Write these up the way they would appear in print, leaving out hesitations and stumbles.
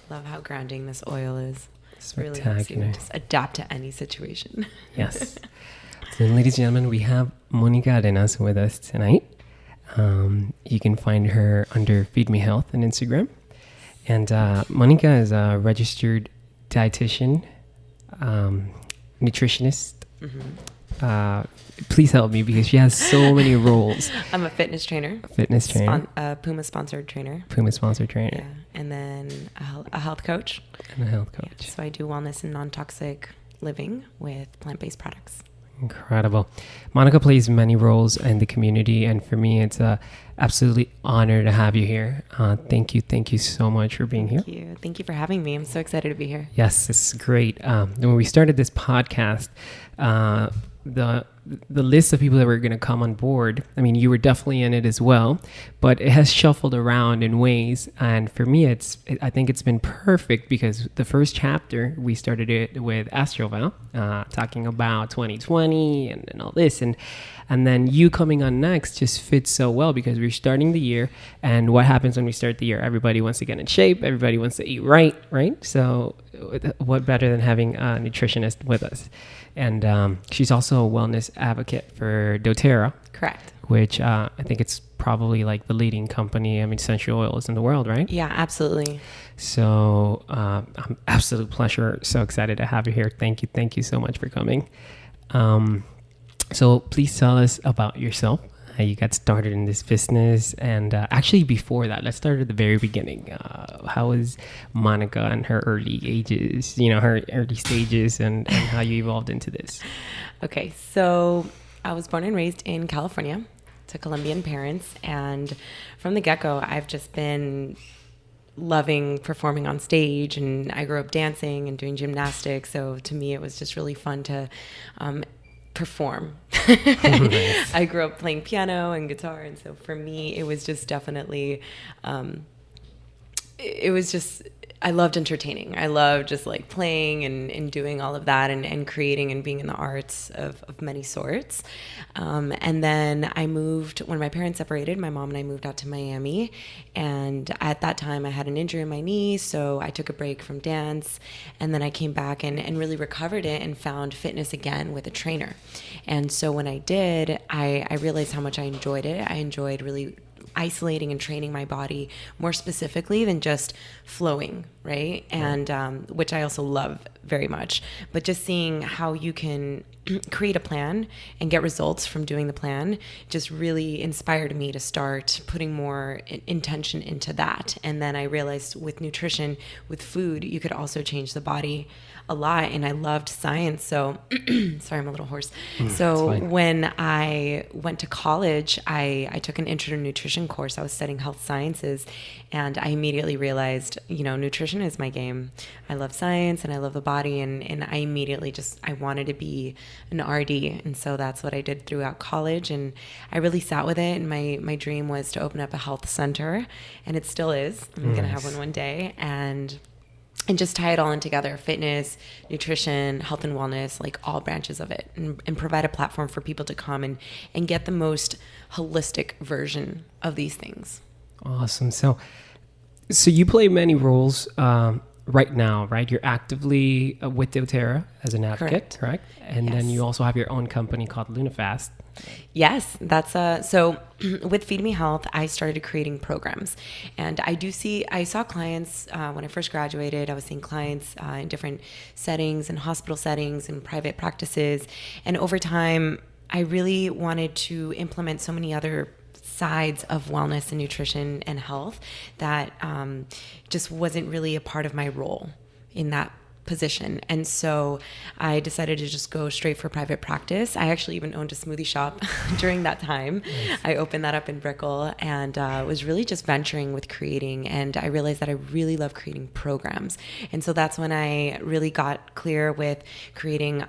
Love how grounding this oil is. Spectacular. Really makes you just adapt to any situation. Yes. So, ladies and gentlemen, we have Monika Arenas with us tonight. You can find her under Feed Me Health on Instagram. And Monika is a registered dietitian, nutritionist. Mm-hmm. Please help me because she has so many roles. I'm a fitness trainer. Puma sponsored trainer. Yeah. And then a health coach. And a health coach. Yeah, so I do wellness and non-toxic living with plant-based products. Incredible. Monika plays many roles in the community, and for me, it's a absolutely honor to have you here. Thank you so much for being here. Thank you for having me. I'm so excited to be here. Yes, this is great. When we started this podcast, the list of people that were going to come on board, I mean, you were definitely in it as well, but it has shuffled around in ways. And for me, I think it's been perfect because the first chapter, we started it with Astroval, talking about 2020 and all this. And then you coming on next just fits so well because we're starting the year. And what happens when we start the year? Everybody wants to get in shape. Everybody wants to eat right? So what better than having a nutritionist with us? And she's also a wellness advocate for doTERRA. Correct. Which I think it's probably like the leading company, essential oils in the world, right? Yeah, absolutely. So I'm absolute pleasure. So excited to have you here. Thank you so much for coming. So please tell us about yourself, how you got started in this business. And actually before that, let's start at the very beginning. How was Monika in her early ages, her early stages and how you evolved into this? Okay, so I was born and raised in California to Colombian parents. And from the get-go, I've just been loving performing on stage. And I grew up dancing and doing gymnastics. So to me, it was just really fun to perform. Nice. I grew up playing piano and guitar, and so for me it was just definitely I loved entertaining. I loved just like playing and doing all of that and creating and being in the arts of many sorts. And then I moved, when my parents separated, my mom and I moved out to Miami. And at that time I had an injury in my knee, so I took a break from dance. And then I came back and really recovered it and found fitness again with a trainer. And so when I did, I realized how much I enjoyed it. I enjoyed really isolating and training my body more specifically than just flowing, right? And which I also love very much. But just seeing how you can create a plan and get results from doing the plan just really inspired me to start putting more intention into that. And then I realized with nutrition, with food, you could also change the body a lot. And I loved science. So, sorry, I'm a little hoarse. So when I went to college, I took an intro to nutrition course. I was studying health sciences, and I immediately realized, nutrition is my game. I love science and I love the body. And I immediately I wanted to be an RD. And so that's what I did throughout college. And I really sat with it. And my dream was to open up a health center, and it still is. I'm going to have one day. And just tie it all in together: fitness, nutrition, health and wellness, like all branches of it, and provide a platform for people to come and get the most holistic version of these things. Awesome. So you play many roles right now, right? You're actively with doTERRA as an advocate, correct? And then you also have your own company called LunaFast. Yes, that's so with Feed Me Health, I started creating programs, and I saw clients when I first graduated. I was seeing clients in different settings, in hospital settings, in private practices, and over time, I really wanted to implement so many other sides of wellness and nutrition and health that just wasn't really a part of my role in that position. And so I decided to just go straight for private practice. I actually even owned a smoothie shop during that time. Nice. I opened that up in Brickell and was really just venturing with creating. And I realized that I really love creating programs. And so that's when I really got clear with creating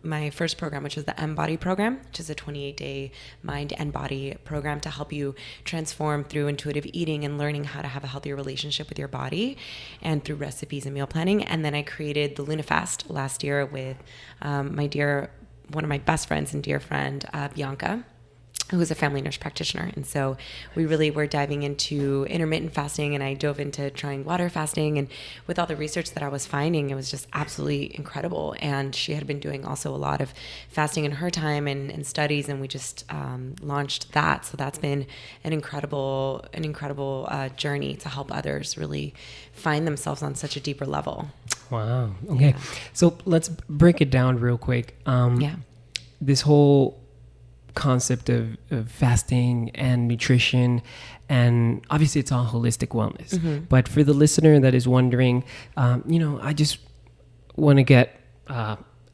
my first program, which was the M-Body program, which is a 28-day mind and body program to help you transform through intuitive eating and learning how to have a healthier relationship with your body, and through recipes and meal planning. And then I created the LunaFast last year with one of my best friends and dear friend, Bianca. who was a family nurse practitioner. And so we really were diving into intermittent fasting, and I dove into trying water fasting. And with all the research that I was finding, it was just absolutely incredible. And she had been doing also a lot of fasting in her time and studies, and we just launched that. So that's been an incredible journey to help others really find themselves on such a deeper level. Wow. Okay. Yeah. So let's break it down real quick. This whole concept of fasting and nutrition, and obviously it's all holistic wellness. Mm-hmm. But for the listener that is wondering, I just want to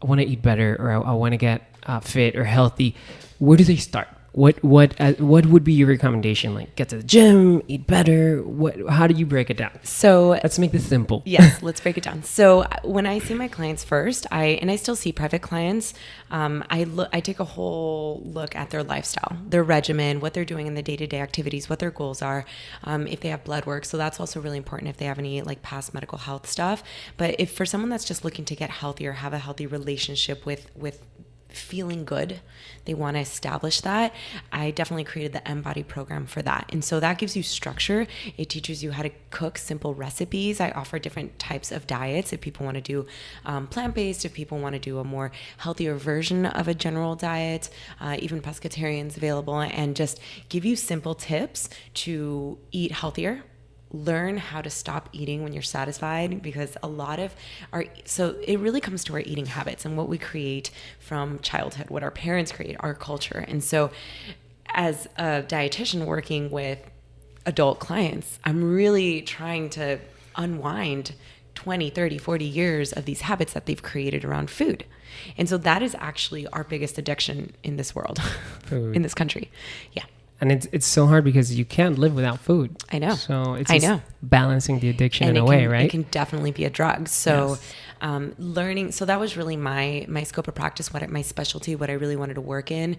eat better, or I want to get fit or healthy. Where do they start? What would be your recommendation? Like, get to the gym, eat better. How do you break it down? So let's make this simple. Yes, let's break it down. So when I see my clients first, I still see private clients. I take a whole look at their lifestyle, their regimen, what they're doing in the day-to-day activities, what their goals are, if they have blood work. So that's also really important if they have any like past medical health stuff. But if for someone that's just looking to get healthier, have a healthy relationship with feeling good, they want to establish that, I definitely created the M-Body program for that. And so that gives you structure. It teaches you how to cook simple recipes. I offer different types of diets if people want to do plant-based, if people want to do a more healthier version of a general diet, even pescatarian's available, and just give you simple tips to eat healthier, learn how to stop eating when you're satisfied, because so it really comes to our eating habits and what we create from childhood, what our parents create, our culture. And so as a dietitian working with adult clients, I'm really trying to unwind 20, 30, 40 years of these habits that they've created around food. And so that is actually our biggest addiction in this world, in this country. Yeah. And it's so hard because you can't live without food. I know. So it's balancing the addiction in a way, right? It can definitely be a drug. So learning, so that was really my scope of practice, my specialty, what I really wanted to work in.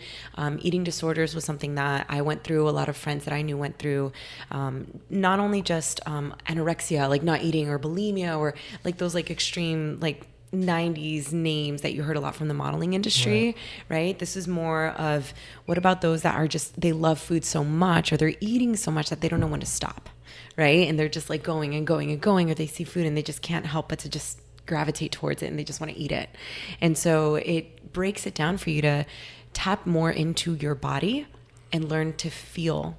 Eating disorders was something that I went through. A lot of friends that I knew went through, not only just anorexia, like not eating, or bulimia, or like those like extreme, like 90s names that you heard a lot from the modeling industry, right? This is more of, what about those that are just, they love food so much, or they're eating so much that they don't know when to stop, right? And they're just like going and going and going, or they see food and they just can't help but to just gravitate towards it, and they just want to eat it. And so it breaks it down for you to tap more into your body and learn to feel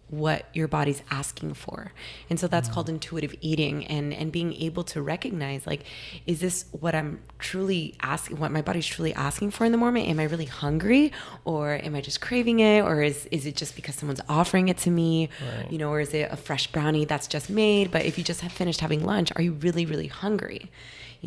what your body's asking for. And so that's called intuitive eating, and being able to recognize, like, is this what I'm truly asking, what my body's truly asking for in the moment? Am I really hungry, or am I just craving it? Or is it just because someone's offering it to me, right? Or is it a fresh brownie that's just made? But if you just have finished having lunch, are you really, really hungry?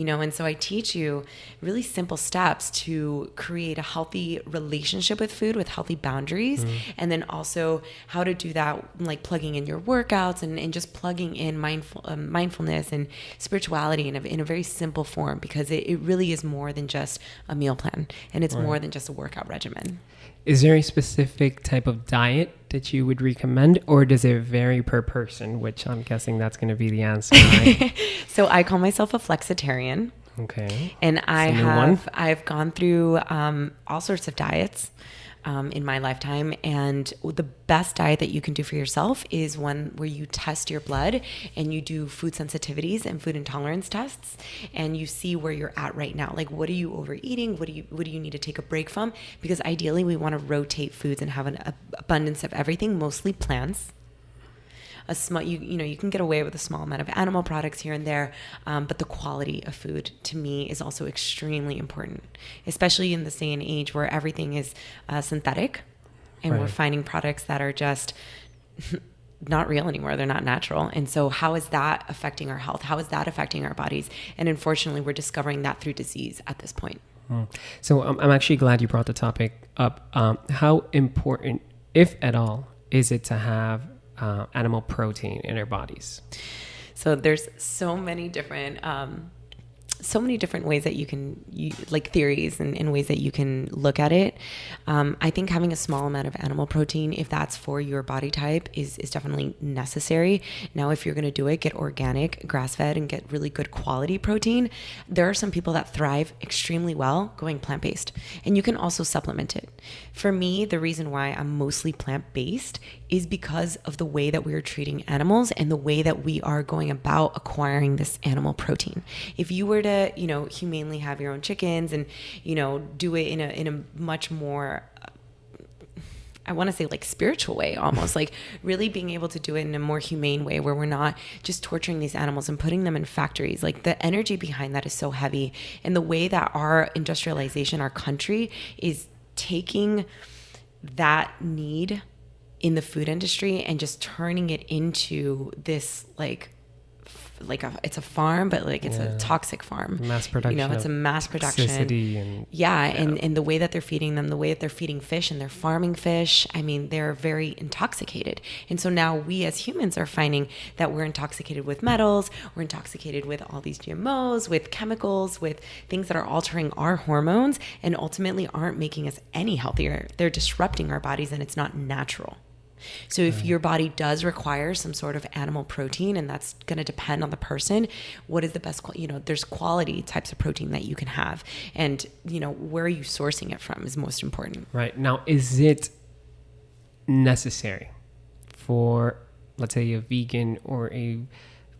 And so I teach you really simple steps to create a healthy relationship with food, with healthy boundaries, and then also how to do that, like plugging in your workouts and just plugging in mindfulness and spirituality in a very simple form, because it really is more than just a meal plan, and it's more than just a workout regimen. Is there a specific type of diet that you would recommend, or does it vary per person? Which I'm guessing that's going to be the answer, right? So I call myself a Flexitarian. Okay. And I've gone through all sorts of diets in my lifetime, and the best diet that you can do for yourself is one where you test your blood and you do food sensitivities and food intolerance tests, and you see where you're at right now. Like, what are you overeating? What do you need to take a break from? Because ideally we want to rotate foods and have an abundance of everything, mostly plants. A small, you can get away with a small amount of animal products here and there, but the quality of food to me is also extremely important, especially in this day and age where everything is synthetic, and we're finding products that are just not real anymore. They're not natural. And so how is that affecting our health? How is that affecting our bodies? And unfortunately, we're discovering that through disease at this point. So I'm actually glad you brought the topic up. How important, if at all, is it to have animal protein in our bodies? So there's so many different so many different ways that you can, like theories and ways that you can look at it. I think having a small amount of animal protein, if that's for your body type, is definitely necessary. Now, if you're going to do it, get organic, grass-fed, and get really good quality protein. There are some people that thrive extremely well going plant-based, and you can also supplement it. For me, the reason why I'm mostly plant-based is because of the way that we're treating animals and the way that we are going about acquiring this animal protein. If you were to, humanely have your own chickens and, do it in a much more, I want to say like spiritual way, almost like really being able to do it in a more humane way where we're not just torturing these animals and putting them in factories. Like the energy behind that is so heavy. And the way that our industrialization, our country is taking that need in the food industry and just turning it into this it's a farm, but like it's a toxic farm. Mass production. It's a mass production. And the way that they're feeding them, the way that they're feeding fish and they're farming fish, I mean, they're very intoxicated. And so now we as humans are finding that we're intoxicated with metals, we're intoxicated with all these GMOs, with chemicals, with things that are altering our hormones and ultimately aren't making us any healthier. They're disrupting our bodies and it's not natural. So if your body does require some sort of animal protein, and that's going to depend on the person, what is the best, there's quality types of protein that you can have. And, where are you sourcing it from is most important. Right. Now, is it necessary for, let's say, a vegan or a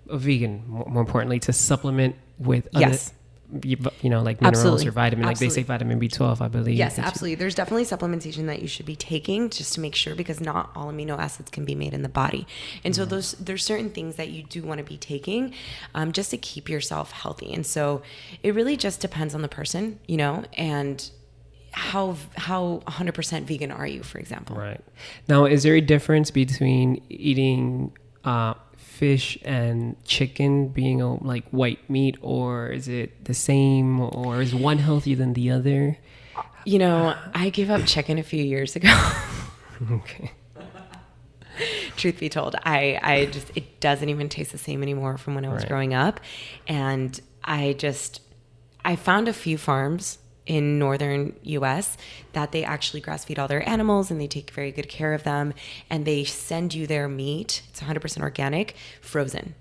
vegan, more importantly, to supplement with yes. like minerals absolutely. or vitamin, like absolutely. they say vitamin B12, I believe. Yes, absolutely. There's definitely supplementation that you should be taking just to make sure, because not all amino acids can be made in the body. And so there's certain things that you do want to be taking just to keep yourself healthy. And so it really just depends on the person, and how 100% vegan are you, for example. Right. Now, is there a difference between eating fish and chicken being like white meat, or is it the same, or is one healthier than the other? I gave up chicken a few years ago. Okay. Truth be told, it doesn't even taste the same anymore from when I was growing up. And I found a few farms in northern US that they actually grass feed all their animals and they take very good care of them, and they send you their meat, it's 100% organic, frozen.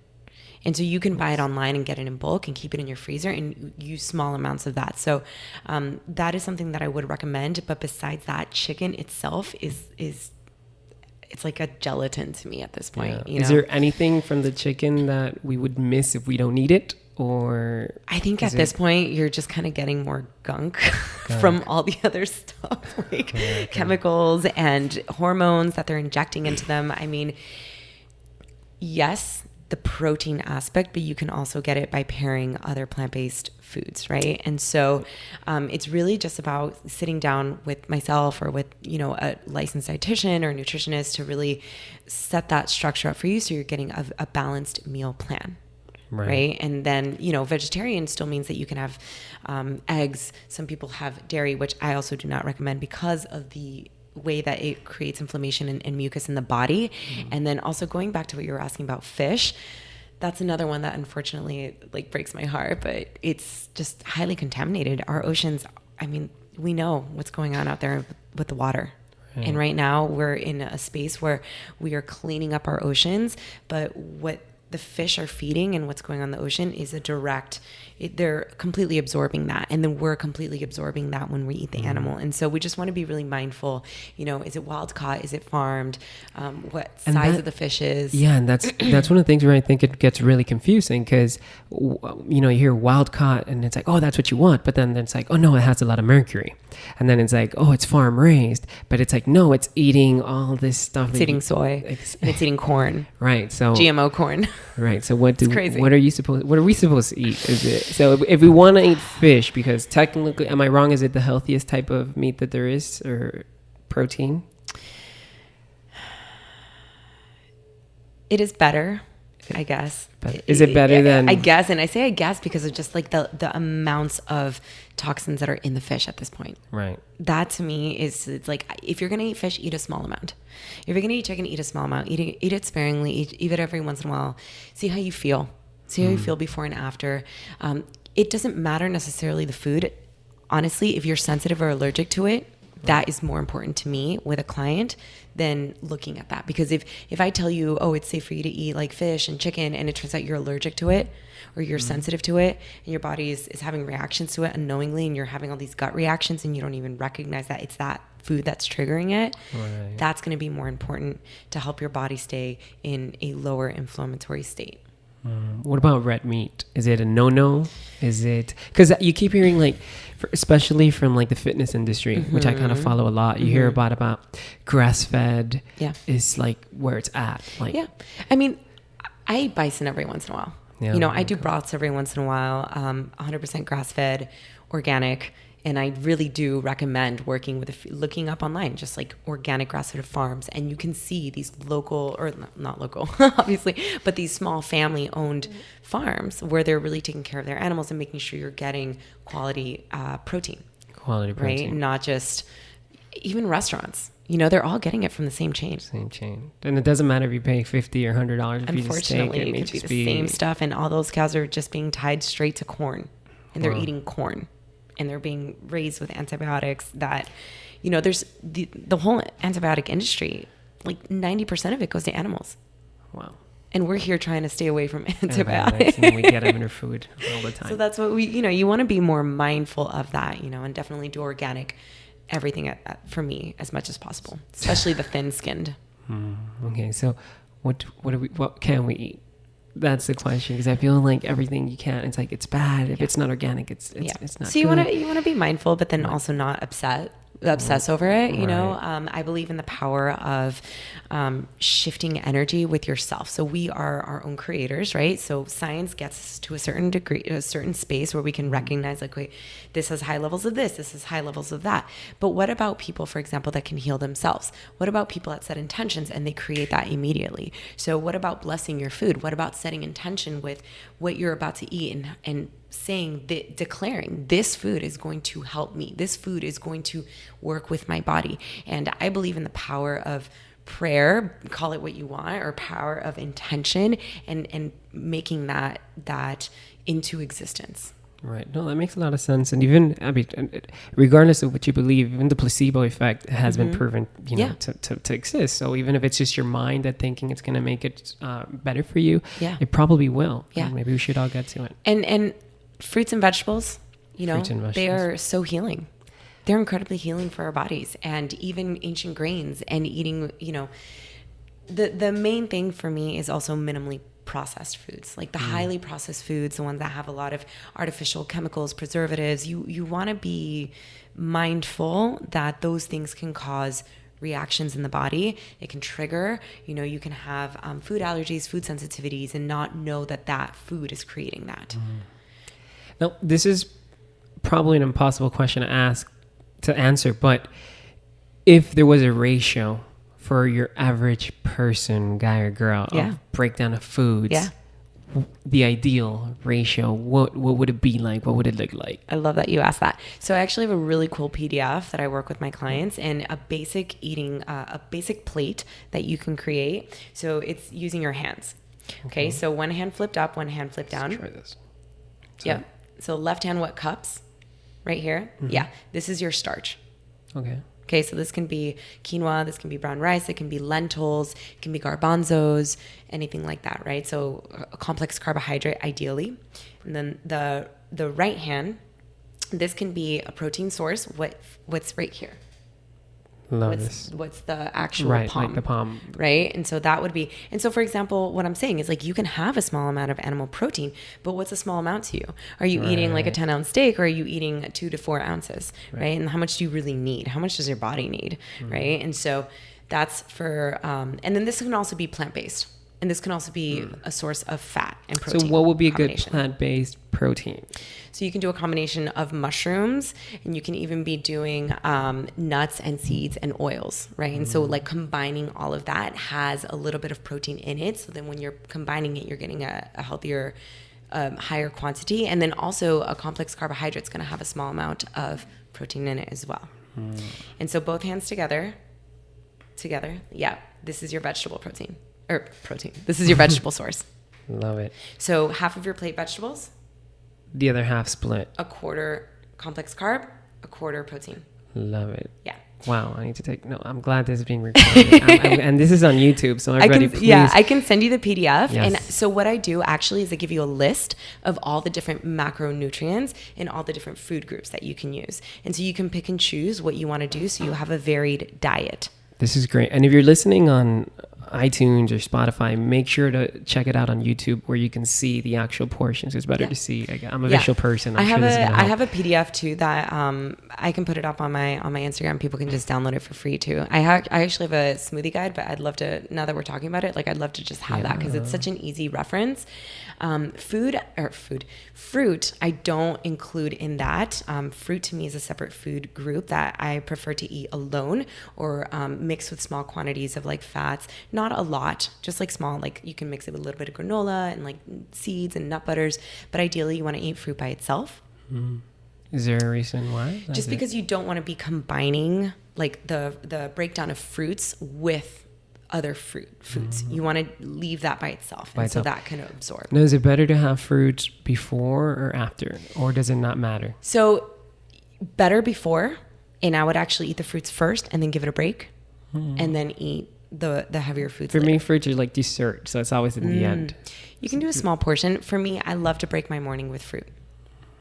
And so you can buy it online and get it in bulk and keep it in your freezer and use small amounts of that. So that is something that I would recommend. But besides that, chicken itself it's like a gelatin to me at this point. Is there anything from the chicken that we would miss if we don't eat it? Or I think at this point you're just kind of getting more gunk from all the other stuff, like chemicals and hormones that they're injecting into them. I mean, yes, the protein aspect, but you can also get it by pairing other plant-based foods, right? And so it's really just about sitting down with myself or with, a licensed dietitian or a nutritionist to really set that structure up for you so you're getting a balanced meal plan. Right. And then, vegetarian still means that you can have eggs. Some people have dairy, which I also do not recommend because of the way that it creates inflammation and mucus in the body. Mm-hmm. And then also going back to what you were asking about fish, that's another one that unfortunately breaks my heart, but it's just highly contaminated. Our oceans, I mean, we know what's going on out there with the water. Right. And right now we're in a space where we are cleaning up our oceans, but what the fish are feeding and what's going on in the ocean is they're completely absorbing that. And then we're completely absorbing that when we eat the animal. And so we just want to be really mindful, is it wild caught? Is it farmed? What size of the fish is? Yeah. And that's one of the things where I think it gets really confusing because, you hear wild caught and it's like, oh, that's what you want. But then it's like, oh no, it has a lot of mercury. And then it's like, oh, it's farm raised, but it's like, no, it's eating all this stuff. It's eating soy and it's eating corn. Right. So GMO corn. Right. So what are we supposed to eat? Is it, so if we want to eat fish, because technically, am I wrong? Is it the healthiest type of meat that there is, or protein? It is better, I guess. Is it better than? I guess, and I say I guess because of just the amounts of toxins that are in the fish at this point. Right. That to me it's like, if you're gonna eat fish, eat a small amount. If you're gonna eat chicken, eat a small amount. Eat it sparingly. Eat it every once in a while. See how you feel. See how you feel before and after. it doesn't matter necessarily the food. Honestly, if you're sensitive or allergic to it, that is more important to me with a client than looking at that. Because if I tell you, oh, it's safe for you to eat like fish and chicken, and it turns out you're allergic to it, or you're sensitive to it, and your body is having reactions to it unknowingly, and you're having all these gut reactions, and you don't even recognize that it's that food that's triggering it, that's going to be more important to help your body stay in a lower inflammatory state. What about red meat? Is it a no-no? Is it, because you keep hearing like, especially from like the fitness industry, which I kind of follow a lot, you hear about grass-fed is like where it's at. Like, I mean, I eat bison every once in a while. I do broths every once in a while, 100% grass-fed, organic. And I really do recommend working with, looking up online, just like organic grass-fed farms. And you can see these local, or not local, obviously, but these small family-owned farms where they're really taking care of their animals and making sure you're getting quality protein. Quality protein. Right? Not just, even restaurants. They're all getting it from the same chain. And it doesn't matter if you pay $50 or $100 if you just steak. Unfortunately, it could be the same stuff. And all those cows are just being tied straight to corn. And they're eating corn. And they're being raised with antibiotics that, there's the whole antibiotic industry, like 90% of it goes to animals. Wow. And we're here trying to stay away from antibiotics. And we get them in our food all the time. So that's what you want to be more mindful of that, and definitely do organic everything for me as much as possible, especially the thin-skinned. Okay. So what can we eat? That's the question, because I feel like everything you can, it's like it's bad if it's not organic. It's not. So you want to be mindful, but then also not obsess over it. I believe in the power of shifting energy with yourself. So we are our own creators, right? So science gets us to a certain degree, a certain space where we can recognize, like, wait, this has high levels of this has high levels of that. But what about people, for example, that can heal themselves? What about people that set intentions and they create that immediately? So what about blessing your food? What about setting intention with what you're about to eat and saying, declaring, this food is going to help me. This food is going to work with my body. And I believe in the power of prayer, call it what you want, or power of intention, and making that into existence. Right. No, that makes a lot of sense. And even, regardless of what you believe, even the placebo effect has been proven, to exist. So even if it's just your mind that thinking it's going to make it better for you, it probably will. Yeah. And maybe we should all get to it. And fruits and vegetables, they are so healing. They're incredibly healing for our bodies, and even ancient grains and eating, the main thing for me is also minimally processed foods, like the highly processed foods, the ones that have a lot of artificial chemicals, preservatives. You want to be mindful that those things can cause reactions in the body. It can trigger, you can have food allergies, food sensitivities, and not know that food is creating that. Now, this is probably an impossible question to answer, but if there was a ratio for your average person, guy or girl, of breakdown of foods, the ideal ratio, what would it be like? What would it look like? I love that you asked that. So I actually have a really cool PDF that I work with my clients, and a basic plate that you can create. So it's using your hands. Okay. So one hand flipped up, one hand flipped down. Let's try this. Yeah. So left hand, what cups? Right here. Mm-hmm. Yeah. This is your starch. Okay. So this can be quinoa, this can be brown rice, it can be lentils, it can be garbanzos, anything like that, right? So a complex carbohydrate, ideally. And then the right hand, this can be a protein source. What's right here? What's the actual palm? Like the palm. Right? And so that would be, and so for example, what I'm saying is, like, you can have a small amount of animal protein, but what's a small amount to you? Are you eating like a 10-ounce steak, or are you eating 2 to 4 ounces? Right? And how much do you really need? How much does your body need? Right? And so that's for, and then this can also be plant-based. And this can also be a source of fat and protein. So what would be a good plant-based protein? So you can do a combination of mushrooms, and you can even be doing nuts and seeds and oils, right? And so like combining all of that has a little bit of protein in it. So then when you're combining it, you're getting a healthier, higher quantity. And then also a complex carbohydrate is going to have a small amount of protein in it as well. And so both hands together. Yeah, this is your vegetable protein. This is your vegetable source. Love it. So half of your plate vegetables, The other half split. A quarter complex carb, a quarter protein. Love it. Yeah. Wow, I need to take no. I'm glad this is being recorded, and this is on YouTube. So everybody, please. Yeah, I can send you the PDF. Yes. And so what I do actually is I give you a list of all the different macronutrients and all the different food groups that you can use, and so you can pick and choose what you want to do, so you have a varied diet. This is great. And if you're listening on iTunes or Spotify, make sure to check it out on YouTube where you can see the actual portions. It's better to see. I'm a visual person. I have a PDF too that I can put it up on my Instagram. People can just download it for free too. I actually have a smoothie guide, but I'd love to, now that we're talking about it, like I'd love to just have that because it's such an easy reference. Fruit, I don't include in that. Fruit to me is a separate food group that I prefer to eat alone or mix with small quantities of like fats. Not a lot, just like small, like you can mix it with a little bit of granola and like seeds and nut butters. But ideally you want to eat fruit by itself. Mm. Is there a reason why? Just because you don't want to be combining like the breakdown of fruits with other foods. You want to leave that by itself, so that can absorb. Now, is it better to have fruits before or after, or does it not matter? So better before, and I would actually eat the fruits first and then give it a break and then eat the heavier foods For later. me, fruits are like dessert, so it's always in the end. You can do a small portion. For me, I love to break my morning with fruit.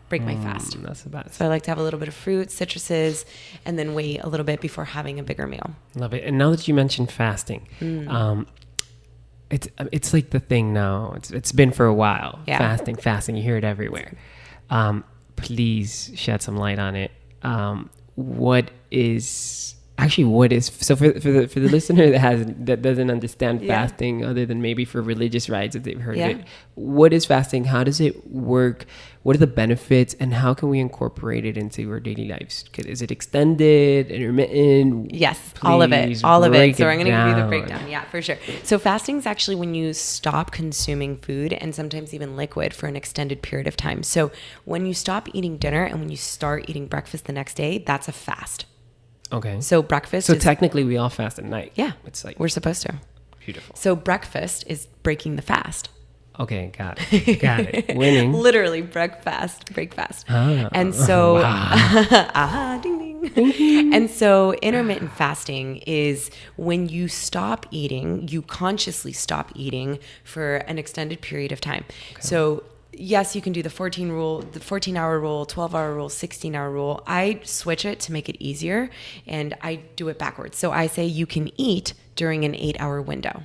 Break my fast. That's the best. So I like to have a little bit of fruit, citruses, and then wait a little bit before having a bigger meal. Love it. And now that you mentioned fasting, it's like the thing now. It's been for a while. Yeah. Fasting. You hear it everywhere. Please shed some light on it. What is so for the listener that doesn't understand fasting other than maybe for religious rites if they've heard of it, what is fasting? How does it work? What are the benefits, and how can we incorporate it into our daily lives? Is it extended, intermittent? Yes, all of it. So I'm going to give you the down. breakdown. Yeah, for sure. So fasting is actually when you stop consuming food and sometimes even liquid for an extended period of time. So when you stop eating dinner and when you start eating breakfast the next day, that's a fast. Okay. So breakfast So technically we all fast at night. Yeah. It's like we're supposed to. Beautiful. So breakfast is breaking the fast. Okay, got it. Winning. Literally break fast. And so ding ding. And so intermittent fasting is when you stop eating, you consciously stop eating for an extended period of time. Okay. So yes, you can do the 14-hour rule, 12-hour rule, 16-hour rule. I switch it to make it easier, and I do it backwards. So I say you can eat during an 8-hour window.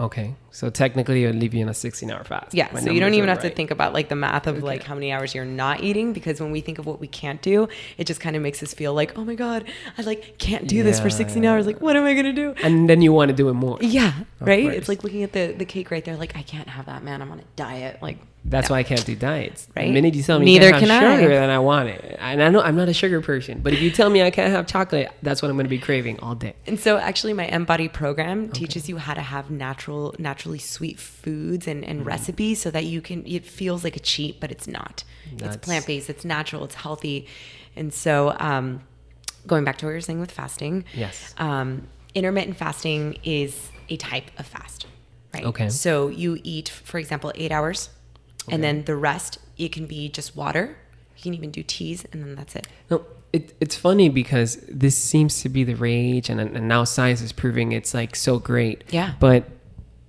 Okay, so technically it would leave you in a 16-hour fast. Yeah, so you don't even have to think about like the math of like how many hours you're not eating, because when we think of what we can't do, it just kind of makes us feel like, oh my God, I like can't do this for 16 hours. Like, what am I gonna do? And then you want to do it more. Yeah, right? It's like looking at the cake right there. Like, I can't have that, man. I'm on a diet. Like, that's why I can't do diets. Right? The minute you tell me Neither you can't have can sugar, I. then I want it. And I know I'm not a sugar person, but if you tell me I can't have chocolate, that's what I'm going to be craving all day. And so actually my Embody program teaches you how to have naturally sweet foods and recipes so that you can, it feels like a cheat, but it's not. It's plant-based, it's natural, it's healthy. And so going back to what you were saying with fasting. Yes. Intermittent fasting is a type of fast, right? Okay. So you eat, for example, 8 hours. And then the rest, it can be just water. You can even do teas, and then that's it. No, it's funny because this seems to be the rage, and now science is proving it's like so great. Yeah. But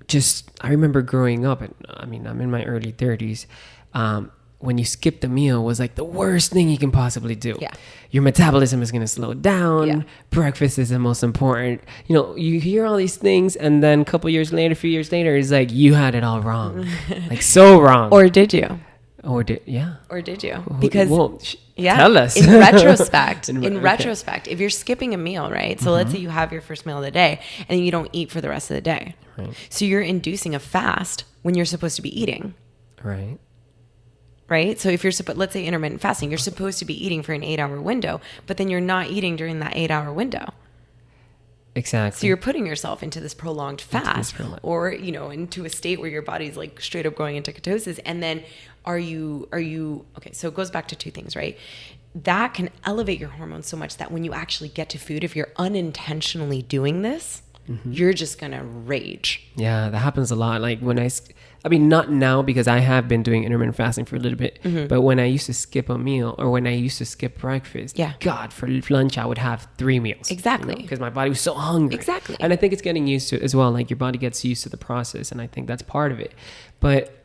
just, I remember growing up, and I mean, I'm in my early 30s, when you skip the meal was like the worst thing you can possibly do. Yeah. Your metabolism is going to slow down. Yeah. Breakfast is the most important. You know, you hear all these things, and then a few years later, it's like you had it all wrong. Like so wrong. Or did you? Or did you? Because tell us. In retrospect, if you're skipping a meal, right? So let's say you have your first meal of the day and you don't eat for the rest of the day. Right. So you're inducing a fast when you're supposed to be eating. Right? So if let's say intermittent fasting, you're supposed to be eating for an 8-hour window, but then you're not eating during that 8-hour window. Exactly. So you're putting yourself into this prolonged fast or, you know, into a state where your body's like straight up going into ketosis. And then are you, okay, so it goes back to two things, right? That can elevate your hormones so much that when you actually get to food, if you're unintentionally doing this, you're just going to rage. Yeah, that happens a lot. Like when I mean, not now because I have been doing intermittent fasting for a little bit, but when I used to skip a meal or when I used to skip breakfast, God, for lunch, I would have 3 meals. Exactly. Because my body was so hungry. Exactly. And I think it's getting used to it as well. Like your body gets used to the process. And I think that's part of it. But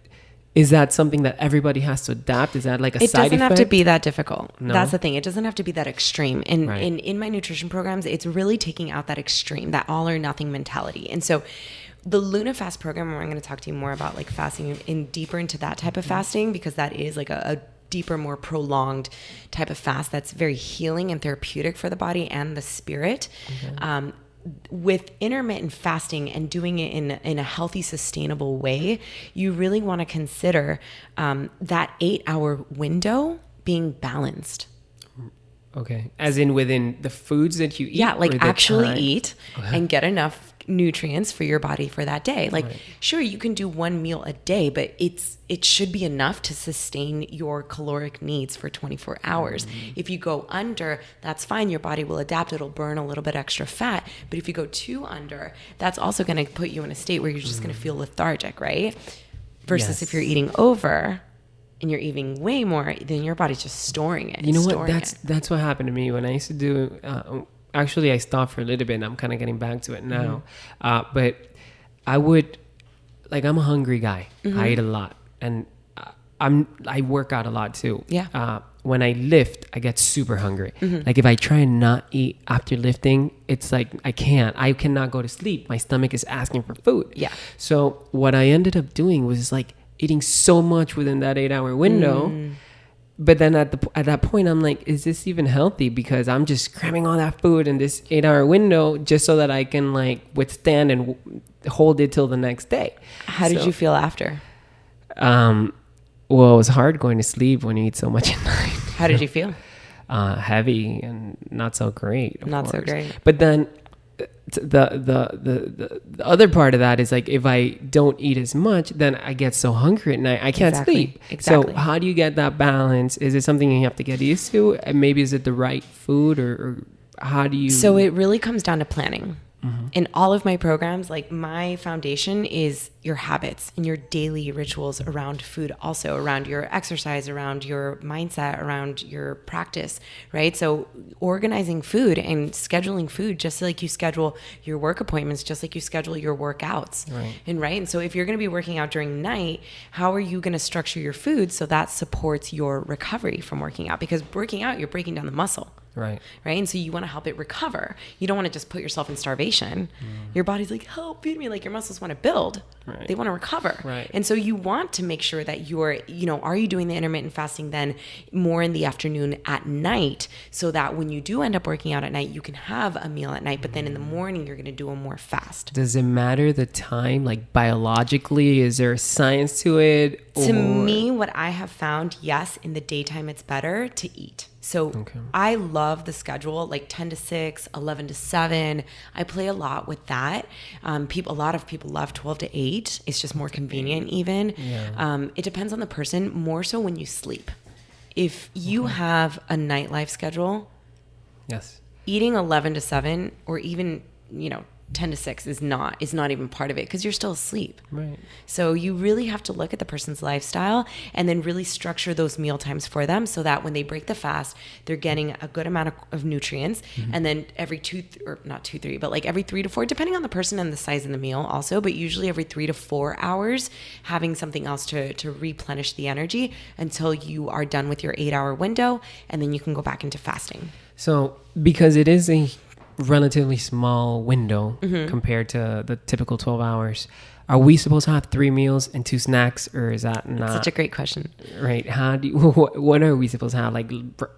is that something that everybody has to adapt? Is that like a side effect? It doesn't have to be that difficult. No? That's the thing. It doesn't have to be that extreme. And Right. in my nutrition programs, it's really taking out that extreme, that all or nothing mentality. And so the Luna Fast program, where I'm going to talk to you more about like fasting in deeper into that type of fasting, because that is like a deeper, more prolonged type of fast that's very healing and therapeutic for the body and the spirit. Okay. With intermittent fasting and doing it in a healthy, sustainable way, you really want to consider that 8-hour window being balanced. Okay. As in within the foods that you eat? Yeah, like actually time? eat and get enough nutrients for your body for that day. Like, sure, you can do 1 meal a day, but it should be enough to sustain your caloric needs for 24 hours. If you go under, that's fine. Your body will adapt. It'll burn a little bit extra fat. But if you go too under, that's also going to put you in a state where you're just going to feel lethargic, right? Versus if you're eating over and you're eating way more, then your body's just storing it. You know what? That's what happened to me when I used to do. Actually, I stopped for a little bit and I'm kind of getting back to it now. But I would, like, I'm a hungry guy. I eat a lot and I work out a lot too. Yeah. When I lift, I get super hungry. Like if I try and not eat after lifting, it's like I cannot go to sleep. My stomach is asking for food. Yeah. So what I ended up doing was like eating so much within that 8-hour window. But then at that point, I'm like, is this even healthy? Because I'm just cramming all that food in this 8-hour window just so that I can like withstand and hold it till the next day. How did you feel after? Well, it was hard going to sleep when you eat so much at night. How did you feel? Heavy and not so great. Not so great. But then the other part of that is like if I don't eat as much, then I get so hungry at night I can't sleep. Exactly. So how do you get that balance? Is it something you have to get used to? And maybe is it the right food or how do you? So it really comes down to planning. In all of my programs, like my foundation is your habits and your daily rituals around food, also around your exercise, around your mindset, around your practice, right? So organizing food and scheduling food, just like you schedule your work appointments, just like you schedule your workouts. And so if you're going to be working out during the night, how are you going to structure your food so that supports your recovery from working out? Because working out, you're breaking down the muscle. Right. And so you want to help it recover. You don't want to just put yourself in starvation. Your body's like, help, feed me. Like your muscles want to build. They want to recover. And so you want to make sure that you're, are you doing the intermittent fasting then more in the afternoon at night so that when you do end up working out at night, you can have a meal at night, but then in the morning, you're going to do a more fast. Does it matter the time? Like biologically, is there science to it? To me, what I have found, yes, in the daytime, it's better to eat. So I love the schedule, like 10 to 6, 11 to 7. I play a lot with that. A lot of people love 12 to 8. It's just more convenient even. It depends on the person, more so when you sleep. If you have a nightlife schedule, eating 11 to 7 or even, 10 to 6 is not even part of it because you're still asleep. So you really have to look at the person's lifestyle and then really structure those meal times for them so that when they break the fast, they're getting a good amount of nutrients. And then every every 3 to 4, depending on the person and the size of the meal also, but usually every 3 to 4 hours, having something else to replenish the energy until you are done with your 8-hour window. And then you can go back into fasting. So because it is a relatively small window compared to the typical 12 hours. Are we supposed to have 3 meals and 2 snacks, or is that not? Such a great question. Right. How do you, what are we supposed to have? Like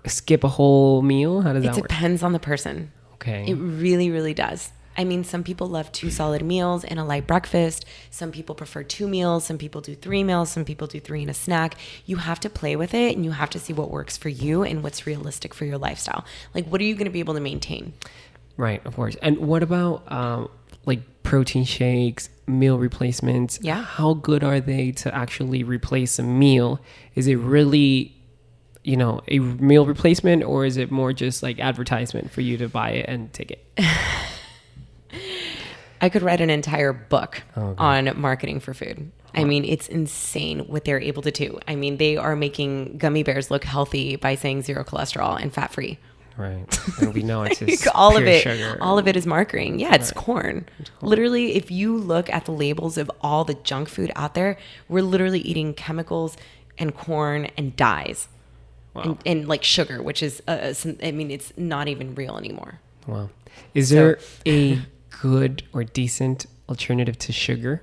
skip a whole meal? How does that work? It depends on the person. Okay. It really, really does. I mean, some people love 2 solid meals and a light breakfast. Some people prefer 2 meals. Some people do 3 meals. Some people do 3 and a snack. You have to play with it and you have to see what works for you and what's realistic for your lifestyle. Like, what are you going to be able to maintain? Right, of course. And what about like protein shakes, meal replacements? Yeah. How good are they to actually replace a meal? Is it really, a meal replacement, or is it more just like advertisement for you to buy it and take it? I could write an entire book Okay. on marketing for food. I mean, it's insane what they're able to do. I mean, they are making gummy bears look healthy by saying 0 cholesterol and fat free. Right. And we know it's just all pure of it, sugar. all of it is marketing. Yeah, it's corn. Literally, if you look at the labels of all the junk food out there, we're literally eating chemicals and corn and dyes, Wow. and like sugar, which is, I mean, it's not even real anymore. Wow. Is there a good or decent alternative to sugar?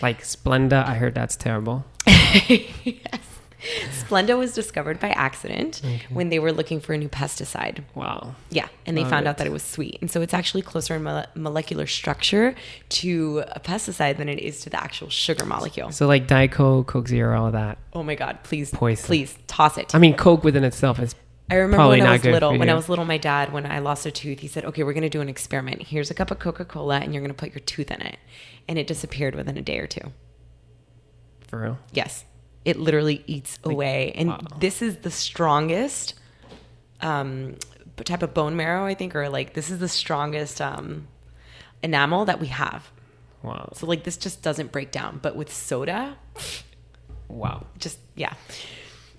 Like Splenda, I heard that's terrible. Yes. Splenda was discovered by accident when they were looking for a new pesticide. Wow. Yeah, and they found out that it was sweet. And so it's actually closer in molecular structure to a pesticide than it is to the actual sugar molecule. So like Diet Coke, Coke Zero, all that. Oh my God, please, Poison. please toss it. I mean, Coke within itself is I remember probably when I not was good little, for when you. I was little, my dad, when I lost a tooth, he said, okay, we're going to do an experiment. Here's a cup of Coca-Cola and you're going to put your tooth in it. And it disappeared within a day or two. For real? Yes. It literally eats away. And wow. this is the strongest type of bone marrow, I think, or like this is the strongest enamel that we have. Wow. So like this just doesn't break down. But with soda, Wow. just, yeah.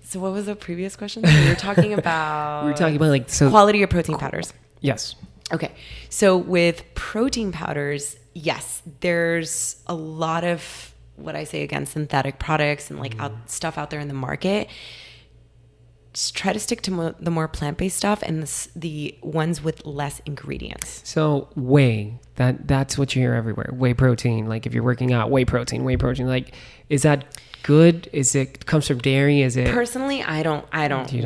So what was the previous question? We were talking about... We were talking about like... so quality of protein powders. Yes. Okay. So with protein powders, yes, there's a lot of what I say again, synthetic products and like stuff out there in the market. Just try to stick to the more plant-based stuff and the ones with less ingredients. So whey, that's what you hear everywhere. Whey protein. Like if you're working out, whey protein. Like, is that good? Is it comes from dairy? Is it... Personally, I don't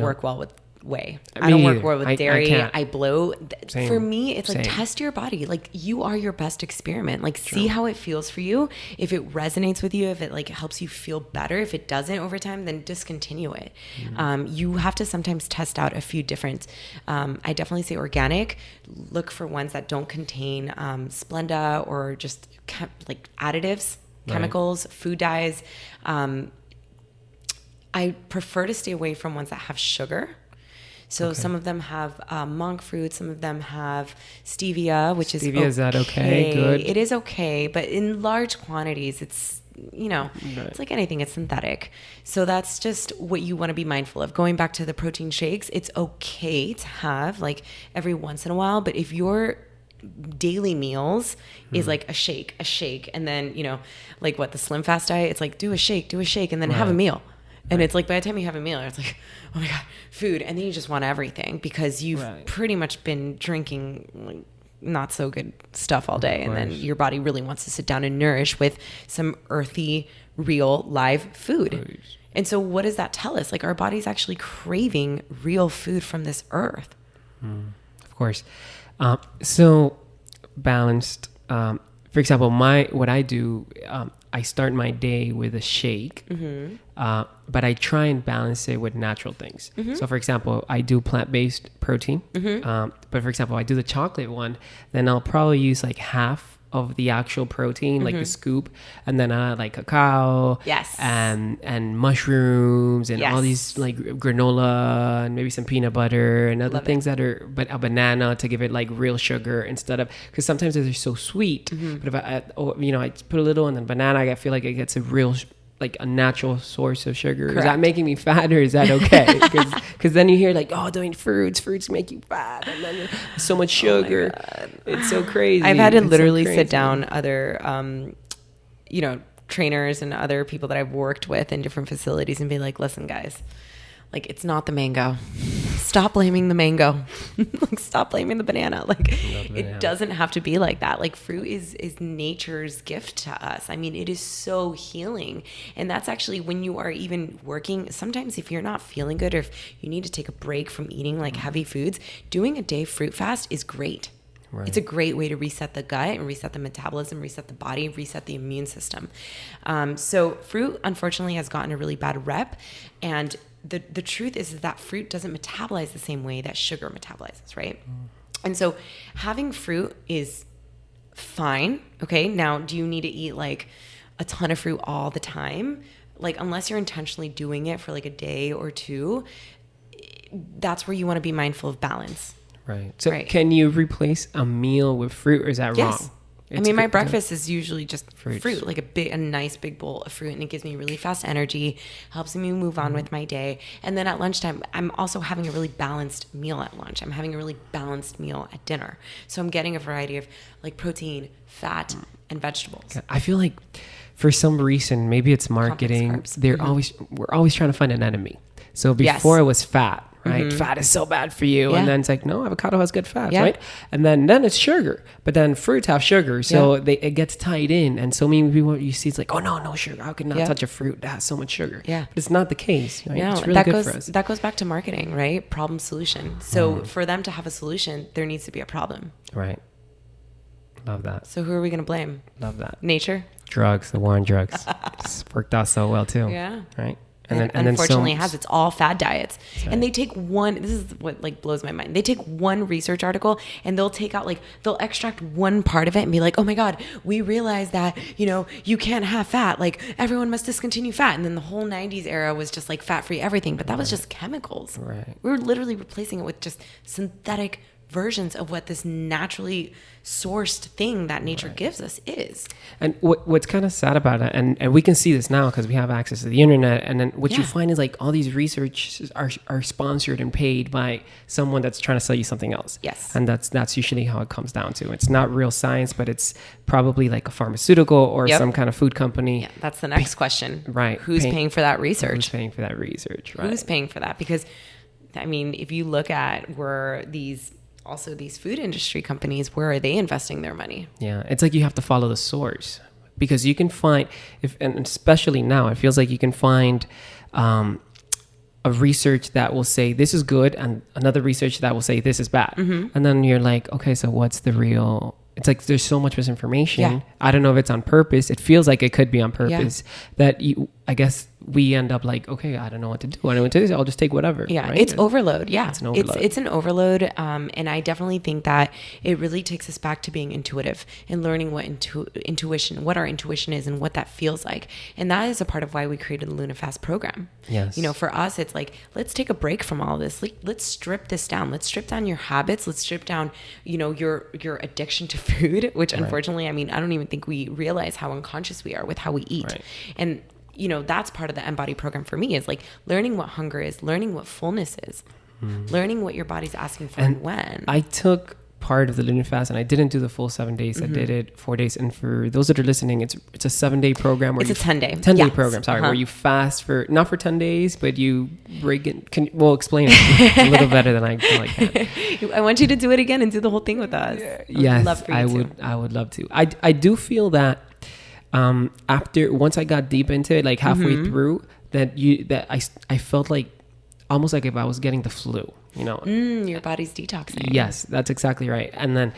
work well with whey. I Me don't work either. well with I dairy. can't. I bloat. Same. For me, it's like Same. test your body. Like you are your best experiment. Like see how it feels for you. If it resonates with you, if it like helps you feel better, if it doesn't over time, then discontinue it. You have to sometimes test out a few different. I definitely say organic. Look for ones that don't contain Splenda or just like additives, chemicals, food dyes. I prefer to stay away from ones that have sugar. So some of them have monk fruit, some of them have stevia, which is okay. Is that okay? Good. It is okay, but in large quantities, it's, it's like anything, it's synthetic. So that's just what you want to be mindful of. Going back to the protein shakes, it's okay to have like every once in a while, but if your daily meals is like a shake, and then, like what the Slim Fast diet, it's like do a shake, and then have a meal. And it's like by the time you have a meal, it's like, oh my God, food. And then you just want everything because you've pretty much been drinking like not so good stuff all day. And then your body really wants to sit down and nourish with some earthy, real, live food. And so what does that tell us? Like our body's actually craving real food from this earth. Of course. So balanced. For example, what I do, I start my day with a shake, but I try and balance it with natural things. So for example, I do plant-based protein, but for example, I do the chocolate one, then I'll probably use like half of the actual protein, like the scoop, and then I add like cacao, and mushrooms, and all these like granola, and maybe some peanut butter, and other things that are, but a banana to give it like real sugar instead of, because sometimes they're so sweet. But if I put a little, and then banana, I feel like it gets a real like a natural source of sugar. Correct. Is that making me fat, or is that okay? Because then you hear like, oh, doing fruits make you fat, and then so much sugar. Oh, it's so crazy. I've had to literally sit down other, trainers and other people that I've worked with in different facilities and be like, listen, guys, like it's not the mango. Stop blaming the mango. Like stop blaming the banana. Like it doesn't have to be like that. Like fruit is nature's gift to us. I mean, it is so healing. And that's actually when you are even working. Sometimes if you're not feeling good or if you need to take a break from eating like heavy foods, doing a day fruit fast is great. Right. It's a great way to reset the gut and reset the metabolism, reset the body, reset the immune system. So fruit, unfortunately, has gotten a really bad rep. And the truth is that fruit doesn't metabolize the same way that sugar metabolizes, right? And so having fruit is fine. Okay. Now, do you need to eat like a ton of fruit all the time? Like, unless you're intentionally doing it for like a day or two, that's where you want to be mindful of balance. Right. So can you replace a meal with fruit, or is that wrong? I mean, my breakfast is usually just Fruits. fruit, like a nice big bowl of fruit, and it gives me really fast energy, helps me move on with my day. And then at lunchtime, I'm also having a really balanced meal at lunch. I'm having a really balanced meal at dinner. So I'm getting a variety of like protein, fat, and vegetables. I feel like for some reason, maybe it's marketing. Complex carbs. We're always trying to find an enemy. So before it was fat. Right, fat is so bad for you, and then it's like, no, avocado has good fats, right? And then it's sugar, but then fruits have sugar, so it gets tied in. And so many people you see, it's like, oh no sugar, how can not touch a fruit that has so much sugar? But it's not the case. Right? No, it's really good for us. That goes back to marketing, right? Problem solution. So for them to have a solution, there needs to be a problem. Right. Love that. So who are we going to blame? Love that. Nature. Drugs, the war on drugs. It's worked out so well too. Yeah. Right. And unfortunately, it's all fad diets. Right. And they take this is what like blows my mind. They take one research article and they'll take out they'll extract one part of it and be like, oh my God, we realize that, you can't have fat. Like everyone must discontinue fat. And then the whole 90s era was just like fat-free everything. But that was just chemicals. Right. We were literally replacing it with just synthetic versions of what this naturally sourced thing that nature gives us is. And what's kind of sad about it, and we can see this now because we have access to the internet, and then what you find is like all these research are sponsored and paid by someone that's trying to sell you something else. Yes. And that's usually how it comes down to. It's not real science, but it's probably like a pharmaceutical or some kind of food company. Yeah, that's the next question. Right. Who's paying for that research? Who's paying for that research, right? Who's paying for that? Because, I mean, if you look at where these food industry companies, where are they investing their money? Yeah, it's like you have to follow the source, because you can find, and especially now, it feels like you can find a research that will say this is good and another research that will say this is bad. And then you're like, okay, so what's the real? It's like there's so much misinformation. Yeah. I don't know if it's on purpose. It feels like it could be on purpose that I guess we end up like, okay, I don't know what to do. I don't know what to do. I'll just take whatever. Yeah, right? it's overload. Yeah, it's an overload. It's an overload. And I definitely think that it really takes us back to being intuitive and learning what what our intuition is and what that feels like. And that is a part of why we created the Luna Fast program. Yes. For us, it's like, let's take a break from all this. Let's strip this down. Let's strip down your habits. Let's strip down, your addiction to food, which unfortunately, I mean, I don't even think we realize how unconscious we are with how we eat. Right. And that's part of the Embody program for me, is like learning what hunger is, learning what fullness is, learning what your body's asking for and when. I took part of the Luna Fast and I didn't do the full 7 days. I did it 4 days. And for those that are listening, it's a 7-day program. Where it's a 10-day. 10-day program, sorry, where you fast not for 10 days, but you break it. Explain it a little better than I feel like can. I want you to do it again and do the whole thing with us. Yes, I would love to. I do feel that once I got deep into it, like halfway through, that I felt like almost like if I was getting the flu, your body's detoxing. Yes, that's exactly right. And then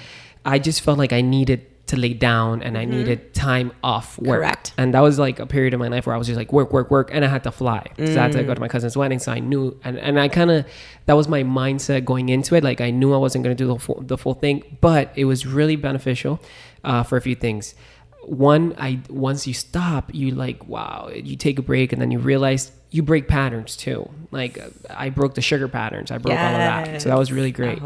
I just felt like I needed to lay down and I needed time off work. Correct. And that was like a period of my life where I was just like work, and I had to fly. So I had to go to my cousin's wedding. So I knew, and I kind of, that was my mindset going into it. Like I knew I wasn't going to do the full thing, but it was really beneficial for a few things. One, once you stop, you like, wow, you take a break and then you realize you break patterns too. Like I broke the sugar patterns. I broke all of that. So that was really great.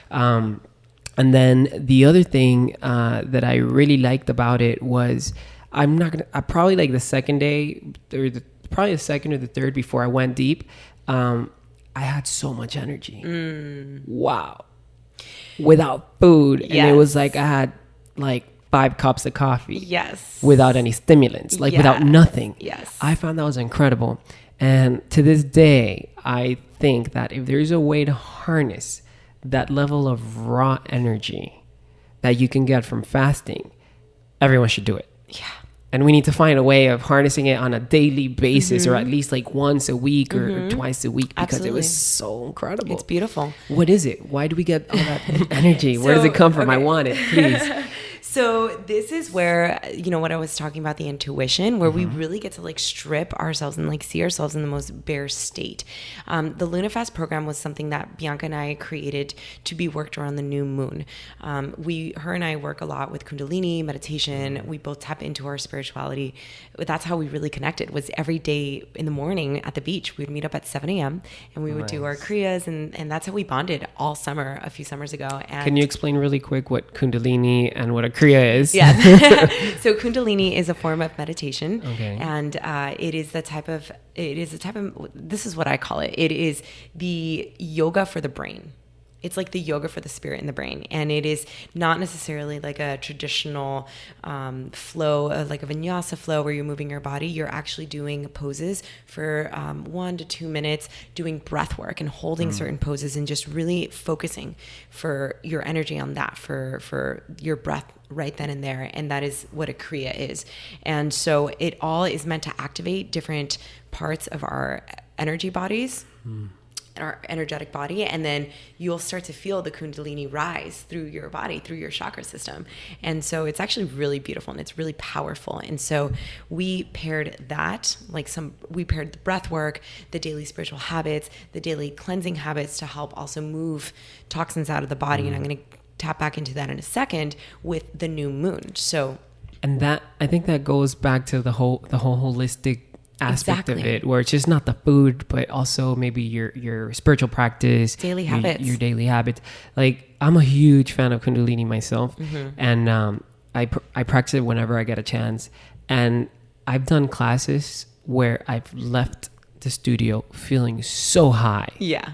And then the other thing that I really liked about it was I probably like the second day or probably the second or the third before I went deep. I had so much energy. Wow. Without food. And it was like I had like 5 cups of coffee. Yes. Without any stimulants, like without nothing. Yes. I found that was incredible. And to this day, I think that if there's a way to harness that level of raw energy that you can get from fasting, everyone should do it. Yeah. And we need to find a way of harnessing it on a daily basis or at least like once a week or twice a week because it was so incredible. It's beautiful. What is it? Why do we get all that energy? Where does it come from? Okay. I want it, please. So this is where, what I was talking about, the intuition, where we really get to like strip ourselves and like see ourselves in the most bare state. The Luna Fast program was something that Bianca and I created to be worked around the new moon. Her and I work a lot with Kundalini, meditation. We both tap into our spirituality. That's how we really connected, was every day in the morning at the beach. We would meet up at 7 a.m. and we would do our Kriyas, and that's how we bonded all summer, a few summers ago. And can you explain really quick what Kundalini and what a Kriya is. Yeah. So Kundalini is a form of meditation. Okay. And it is a type of, this is what I call it. It is the yoga for the brain. It's like the yoga for the spirit and the brain. And it is not necessarily like a traditional flow, like a vinyasa flow where you're moving your body. You're actually doing poses for 1 to 2 minutes, doing breath work and holding certain poses and just really focusing for your energy on that, for your breath right then and there. And that is what a Kriya is. And so it all is meant to activate different parts of our energy bodies. Our energetic body, and then you'll start to feel the Kundalini rise through your body, through your chakra system. And so it's actually really beautiful and it's really powerful. And so we paired that, we paired the breath work, the daily spiritual habits, the daily cleansing habits to help also move toxins out of the body. And I'm going to tap back into that in a second with the new moon. So, and that, I think that goes back to the whole holistic aspect of it, where it's just not the food, but also maybe your spiritual practice, daily habits, your daily habits. Like, I'm a huge fan of Kundalini myself, and I practice it whenever I get a chance. And I've done classes where I've left the studio feeling so high,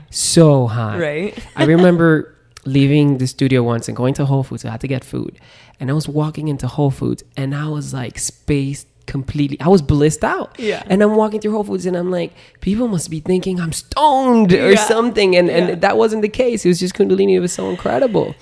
so high. Right. I remember leaving the studio once and going to Whole Foods. I had to get food, and I was walking into Whole Foods, and I was like spaced completely. I was blissed out. Yeah. And I'm walking through Whole Foods and I'm like, people must be thinking I'm stoned or something. And that wasn't the case. It was just Kundalini. It was so incredible.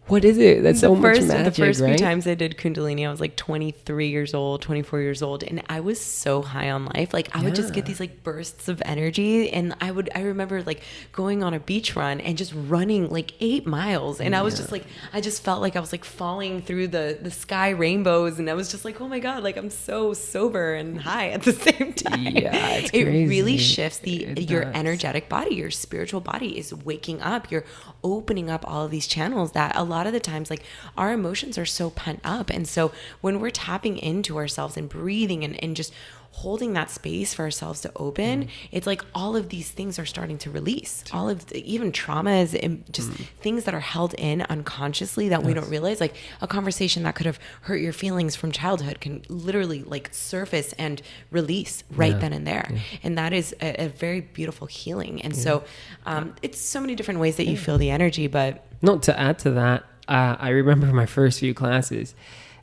What is it? That's so much magic, the first right? few times I did Kundalini, I was like 23 years old, 24 years old. And I was so high on life. Like I would just get these like bursts of energy. And I remember like going on a beach run and just running like 8 miles. And I was just like, I just felt like I was like falling through the sky rainbows. And I was just like, oh my God, like I'm so sober and high at the same time. Yeah, it's it crazy. really shifts your energetic body, your spiritual body is waking up. You're opening up all of these channels that a lot of the times, like our emotions are so pent up. And so when we're tapping into ourselves and breathing and just holding that space for ourselves to open, it's like all of these things are starting to release. All of even traumas and just things that are held in unconsciously that we don't realize. Like a conversation that could have hurt your feelings from childhood can literally like surface and release right then and there. And that is a very beautiful healing. And so it's so many different ways that you feel the energy. But not to add to that, I remember my first few classes,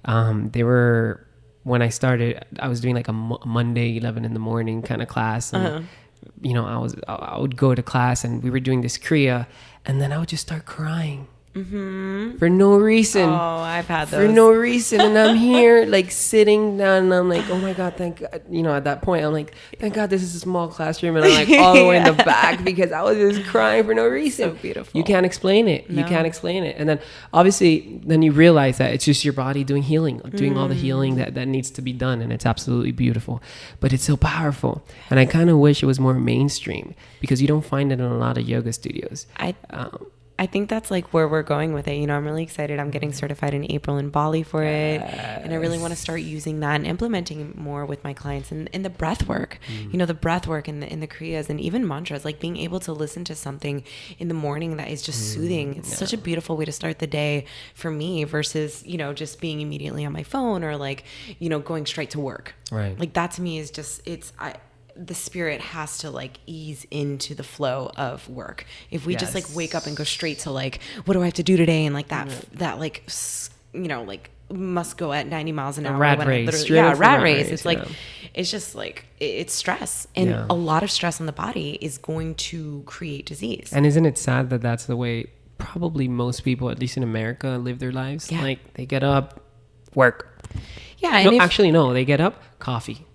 they were, when I started, I was doing like a Monday 11 in the morning kind of class. And, you know, I would go to class and we were doing this Kriya, and then I would just start crying. For no reason. Oh, I've had those. For no reason. And I'm here like sitting down and I'm like, oh my God, thank God. You know, at that point, I'm like, thank God this is a small classroom. And I'm like all the way in the back because I was just crying for no reason. So beautiful. You can't explain it. No. You can't explain it. And then obviously, then you realize that it's just your body doing healing, doing all the healing that needs to be done. And it's absolutely beautiful. But it's so powerful. And I kind of wish it was more mainstream because you don't find it in a lot of yoga studios. I think that's like where we're going with it. You know, I'm really excited. I'm getting certified in April in Bali for it. And I really want to start using that and implementing it more with my clients and the breath work, you know, the breath work and the Kriyas and even mantras, like being able to listen to something in the morning that is just soothing. It's such a beautiful way to start the day for me versus, you know, just being immediately on my phone or like, you know, going straight to work. Right. Like that to me is just, the spirit has to like ease into the flow of work. If we just like wake up and go straight to like, what do I have to do today? And like that like, you know, like must go at 90 miles an hour. Rat race. Rat race. It's like, it's just like, it's stress. And a lot of stress on the body is going to create disease. And isn't it sad that that's the way probably most people, at least in America, live their lives? Yeah. Like they get up, work. Yeah. And No, they get up, coffee.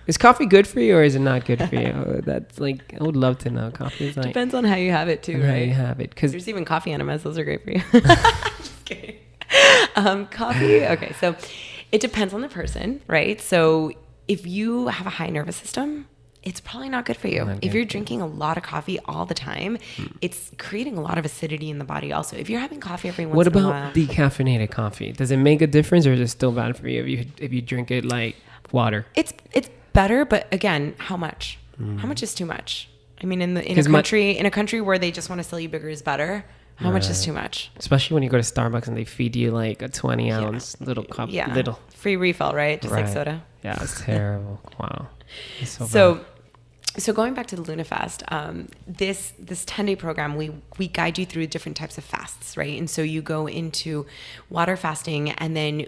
Is coffee good for you or is it not good for you? That's like, I would love to know. Coffee is like... Depends on how you have it too, right? How you have it. Because there's even coffee enemas. Those are great for you. Just kidding. Coffee, okay. So it depends on the person, right? So if you have a high nervous system, it's probably not good for you. If you're drinking a lot of coffee all the time, it's creating a lot of acidity in the body also. If you're having coffee every once in a while... What about decaffeinated coffee? Does it make a difference or is it still bad for you if you drink it like water? It's better, but again, how much? How much is too much? I mean, in a country where they just want to sell you bigger is better, How much is too much? Especially when you go to Starbucks and they feed you like a 20-ounce little cup. Yeah. Little. Free refill, right? Just like soda. Yeah, it's terrible. Wow. It's So going back to the Luna Fast, this 10-day program, we guide you through different types of fasts, right? And so you go into water fasting, and then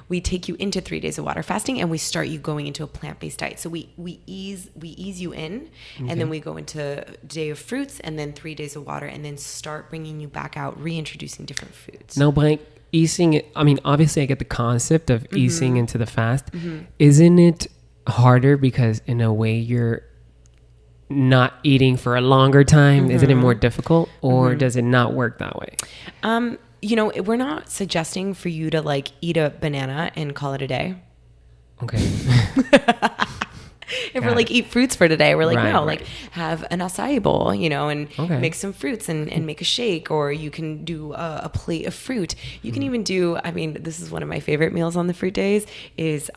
we take you into 3 days of water fasting, and we start you going into a plant-based diet. So we ease you in, and then we go into a day of fruits, and then 3 days of water, and then start bringing you back out, reintroducing different foods. Now, by easing it, I mean, obviously I get the concept of easing into the fast. Isn't it harder because in a way you're not eating for a longer time? Isn't it more difficult, or does it not work that way? We're not suggesting for you to like eat a banana and call it a day. Okay. If we're like eat fruits for today, we're like, like have an acai bowl, and make some fruits and make a shake, or you can do a plate of fruit. You can even do, this is one of my favorite meals on the fruit days is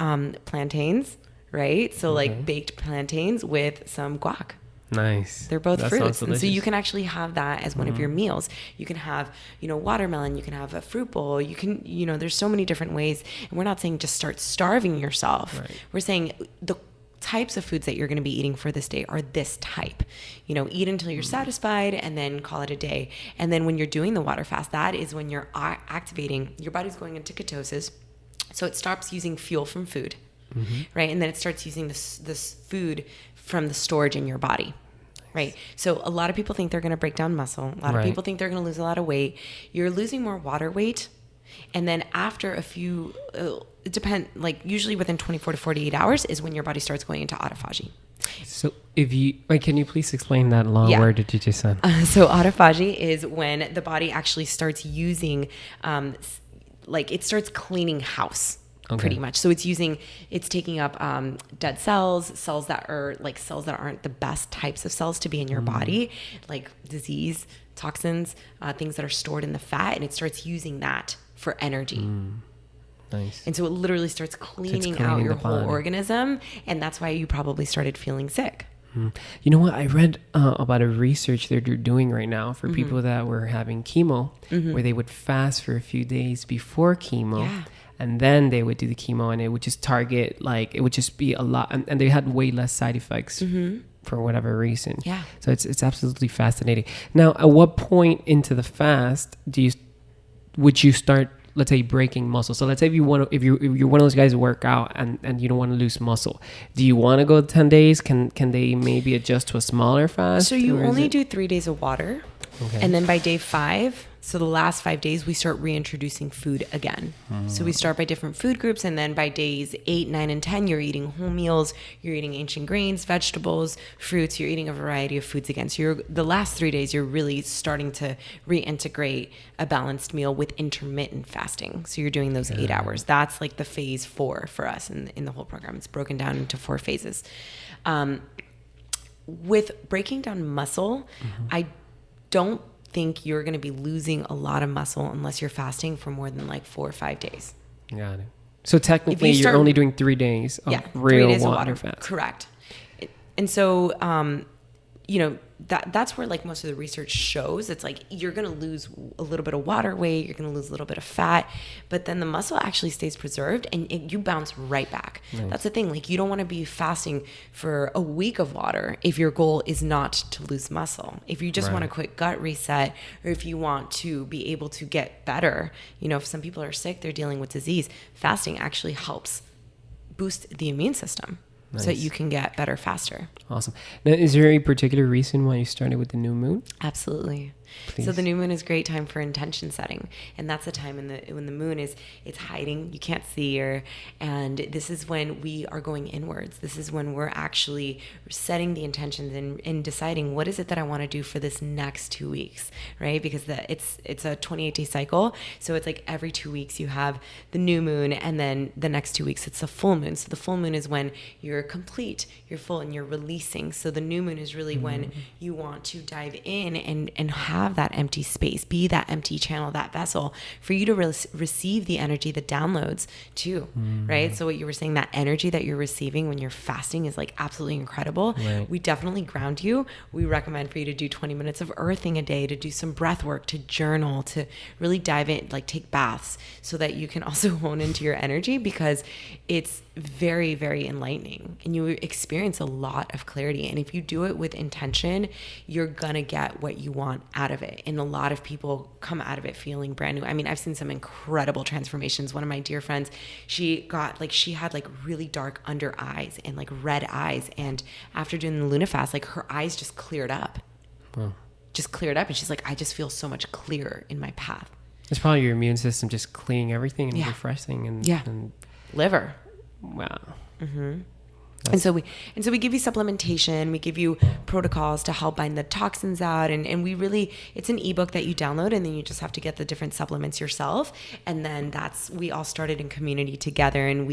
plantains, right? So like baked plantains with some guac. Nice. They're both fruits. And so you can actually have that as one of your meals. You can have, watermelon, you can have a fruit bowl, you can, there's so many different ways. And we're not saying just start starving yourself. Right. We're saying the types of foods that you're going to be eating for this day are this type. Eat until you're satisfied and then call it a day. And then when you're doing the water fast, that is when you're activating, your body's going into ketosis. So it stops using fuel from food, right? And then it starts using this food from the storage in your body, right? So a lot of people think they're going to break down muscle. A lot of people think they're going to lose a lot of weight. You're losing more water weight. And then after a few, it depends, like usually within 24 to 48 hours is when your body starts going into autophagy. So can you please explain that long word that you just said? So autophagy is when the body actually starts using, it starts cleaning house. Pretty much. So it's taking up dead cells that aren't the best types of cells to be in your body, like disease, toxins, things that are stored in the fat, and it starts using that for energy. Nice. And so it literally starts cleaning out your whole organism, and that's why you probably started feeling sick. You know what? I read about a research that they're doing right now for people that were having chemo, where they would fast for a few days before chemo. Yeah. And then they would do the chemo, and it would just it would just be a lot. And they had way less side effects for whatever reason. Yeah. So it's absolutely fascinating. Now, at what point into the fast would you start, let's say, breaking muscle? So let's say if you're one of those guys who work out and you don't want to lose muscle, do you want to go 10 days? Can they maybe adjust to a smaller fast? So you only do 3 days of water. Okay. And then by day 5, so the last 5 days, we start reintroducing food again. So we start by different food groups, and then by days 8, 9, and 10, you're eating whole meals, you're eating ancient grains, vegetables, fruits, you're eating a variety of foods again. So the last 3 days, you're really starting to reintegrate a balanced meal with intermittent fasting. So you're doing those 8 hours. That's like the phase 4 for us in the whole program. It's broken down into 4 phases. With breaking down muscle, I don't think you're going to be losing a lot of muscle unless you're fasting for more than like 4 or 5 days. Got it. So technically you're only doing 3 days of real 3 days water of fast. Correct. And so, that's where like most of the research shows it's like you're going to lose a little bit of water weight, you're going to lose a little bit of fat, but then the muscle actually stays preserved and you bounce right back. Nice. That's the thing. Like you don't want to be fasting for a week of water if your goal is not to lose muscle. If you just want a quick gut reset, or if you want to be able to get better, if some people are sick, they're dealing with disease, fasting actually helps boost the immune system. Nice. So that you can get better faster. Awesome. Now, is there a particular reason why you started with the new moon? Absolutely. Please. So the new moon is a great time for intention setting, and that's the time when the moon it's hiding, you can't see her, and this is when we are going inwards. This is when we're actually setting the intentions and deciding what is it that I want to do for this next 2 weeks, right? Because it's a 28-day cycle, so it's like every 2 weeks you have the new moon, and then the next 2 weeks it's the full moon. So the full moon is when you're complete, you're full, and you're releasing. So the new moon is really when you want to dive in and have have that empty space, be that empty channel, that vessel for you to receive the energy, the downloads too, right? So what you were saying, that energy that you're receiving when you're fasting is like absolutely incredible. Right. We definitely ground you. We recommend for you to do 20 minutes of earthing a day, to do some breath work, to journal, to really dive in, like take baths, so that you can also hone into your energy, because it's very, very enlightening and you experience a lot of clarity. And if you do it with intention, you're gonna get what you want out of it. And a lot of people come out of it feeling brand new. I mean, I've seen some incredible transformations. One of my dear friends, she had like really dark under eyes and like red eyes. And after doing the Luna fast, like her eyes just cleared up. Wow. Just cleared up. And she's like, I just feel so much clearer in my path. It's probably your immune system just cleaning everything and refreshing and liver. Wow. Mm-hmm. And so we give you supplementation, we give you protocols to help bind the toxins out, and we really, it's an ebook that you download, and then you just have to get the different supplements yourself. And then we all started in community together, and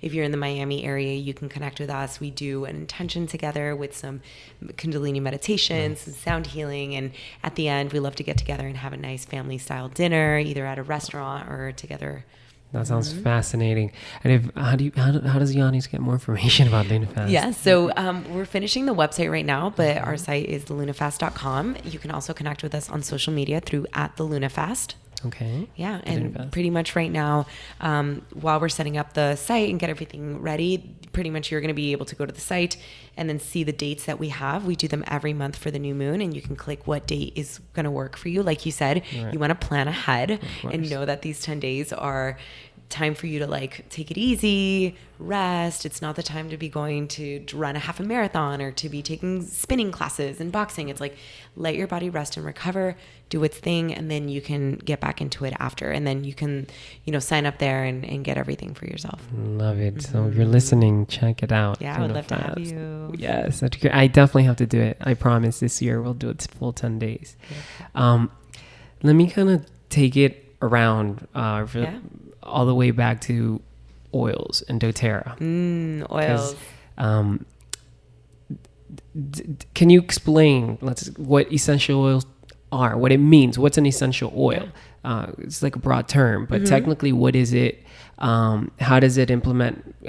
if you're in the Miami area, you can connect with us. We do an intention together with some Kundalini meditations and sound healing, and at the end we love to get together and have a nice family style dinner, either at a restaurant or together. That sounds fascinating. And how does Yanis get more information about LunaFast? Yeah, so we're finishing the website right now, but our site is thelunafast.com. You can also connect with us on social media through @thelunafast. Okay. Yeah, and pretty much right now, while we're setting up the site and get everything ready, pretty much you're going to be able to go to the site and then see the dates that we have. We do them every month for the new moon, and you can click what date is going to work for you. Like you said, you want to plan ahead and know that these 10 days are time for you to like take it easy, rest. It's not the time to be going to run a half a marathon or to be taking spinning classes and boxing. It's like, let your body rest and recover, do its thing, and then you can get back into it after. And then you can, sign up there and get everything for yourself. Love it. Mm-hmm. So if you're listening, check it out. Yeah, I would love to have you. Yes, that's great. I definitely have to do it. I promise this year we'll do it full 10 days. Yeah. Let me kind of take it around all the way back to oils and doTERRA. Oils. Can you explain what essential oils are, what it means? What's an essential oil? It's like a broad term, but technically what is it? How does it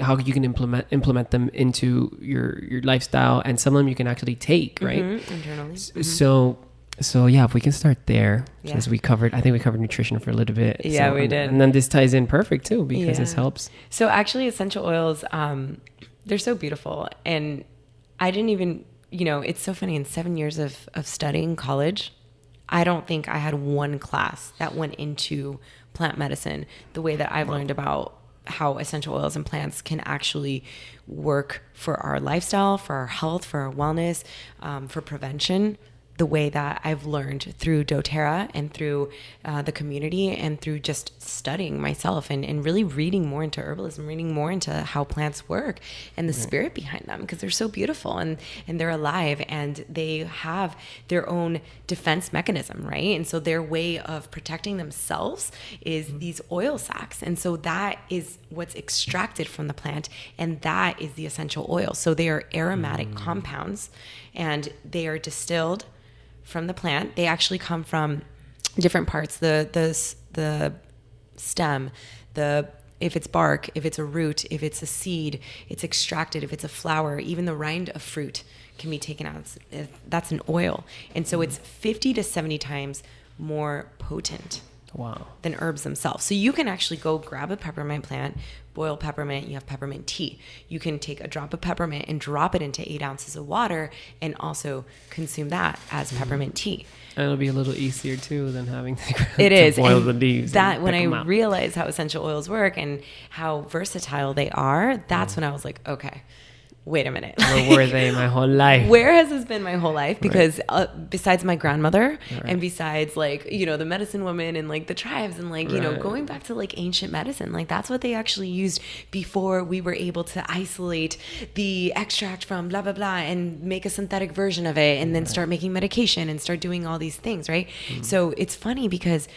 how you can implement them into your lifestyle, and some of them you can actually take, right? Internally. So yeah, if we can start there, because I think we covered nutrition for a little bit. Yeah, we did. And then this ties in perfect too, because this helps. So actually essential oils, they're so beautiful. And I didn't even, it's so funny, in 7 years of studying college, I don't think I had one class that went into plant medicine the way that I've learned about how essential oils and plants can actually work for our lifestyle, for our health, for our wellness, for prevention, the way that I've learned through doTERRA and through the community and through just studying myself and really reading more into herbalism, reading more into how plants work and the spirit behind them, because they're so beautiful and they're alive and they have their own defense mechanism, right? And so their way of protecting themselves is these oil sacs. And so that is what's extracted from the plant, and that is the essential oil. So they are aromatic compounds, and they are distilled from the plant. They actually come from different parts, the stem, if it's bark, if it's a root, if it's a seed, it's extracted. If it's a flower, even the rind of fruit can be taken out. That's an oil. And so it's 50 to 70 times more potent than herbs themselves. So you can actually go grab a peppermint plant, boil peppermint, you have peppermint tea. You can take a drop of peppermint and drop it into 8 ounces of water and also consume that as peppermint tea. And it'll be a little easier too than having to boil the leaves. That when I realized how essential oils work and how versatile they are, that's when I was like, okay, wait a minute. Where were they my whole life? Where has this been my whole life? Because besides my grandmother and besides the medicine woman and the tribes and going back to ancient medicine, that's what they actually used before we were able to isolate the extract from blah, blah, blah and make a synthetic version of it and then start making medication and start doing all these things, right? So it's funny because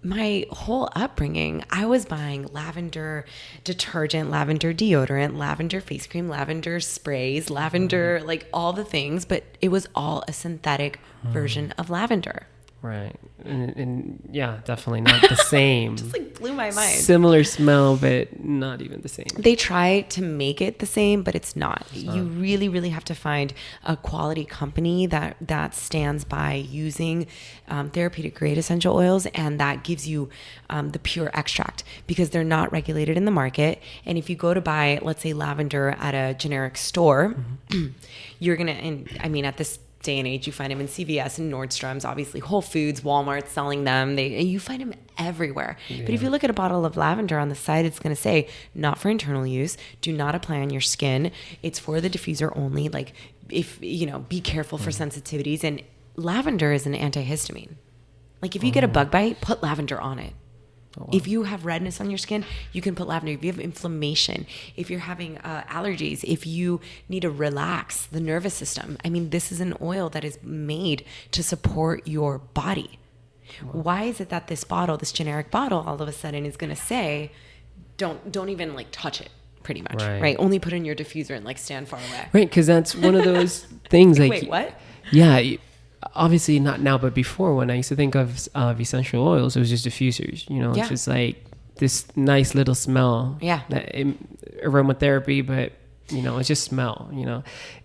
my whole upbringing, I was buying lavender detergent, lavender deodorant, lavender face cream, lavender sprays, lavender, all the things, but it was all a synthetic version of lavender. Right. And yeah, definitely not the same. Just like blew my mind. Similar smell, but not even the same. They try to make it the same, but it's not. You really, really have to find a quality company that stands by using therapeutic grade essential oils, and that gives you the pure extract, because they're not regulated in the market. And if you go to buy, let's say, lavender at a generic store, you're going to, and I mean, at this day and age, you find them in CVS and Nordstrom's, obviously Whole Foods, Walmart selling them. You find them everywhere. Yeah. But if you look at a bottle of lavender on the side, it's going to say, not for internal use, do not apply on your skin. It's for the diffuser only. Like, if, be careful for sensitivities. And lavender is an antihistamine. Like, if you get a bug bite, put lavender on it. Oh, wow. If you have redness on your skin, you can put lavender. If you have inflammation, if you're having allergies, if you need to relax the nervous system, I mean, this is an oil that is made to support your body. Wow. Why is it that this bottle, this generic bottle, all of a sudden is going to say, don't even like touch it, pretty much, right? Only put in your diffuser and like stand far away. Right, because that's one of those things like... Wait, what? Yeah, obviously not now, but before, when I used to think of essential oils, it was just diffusers. It's just like this nice little smell. Yeah. Aromatherapy, but it's just smell.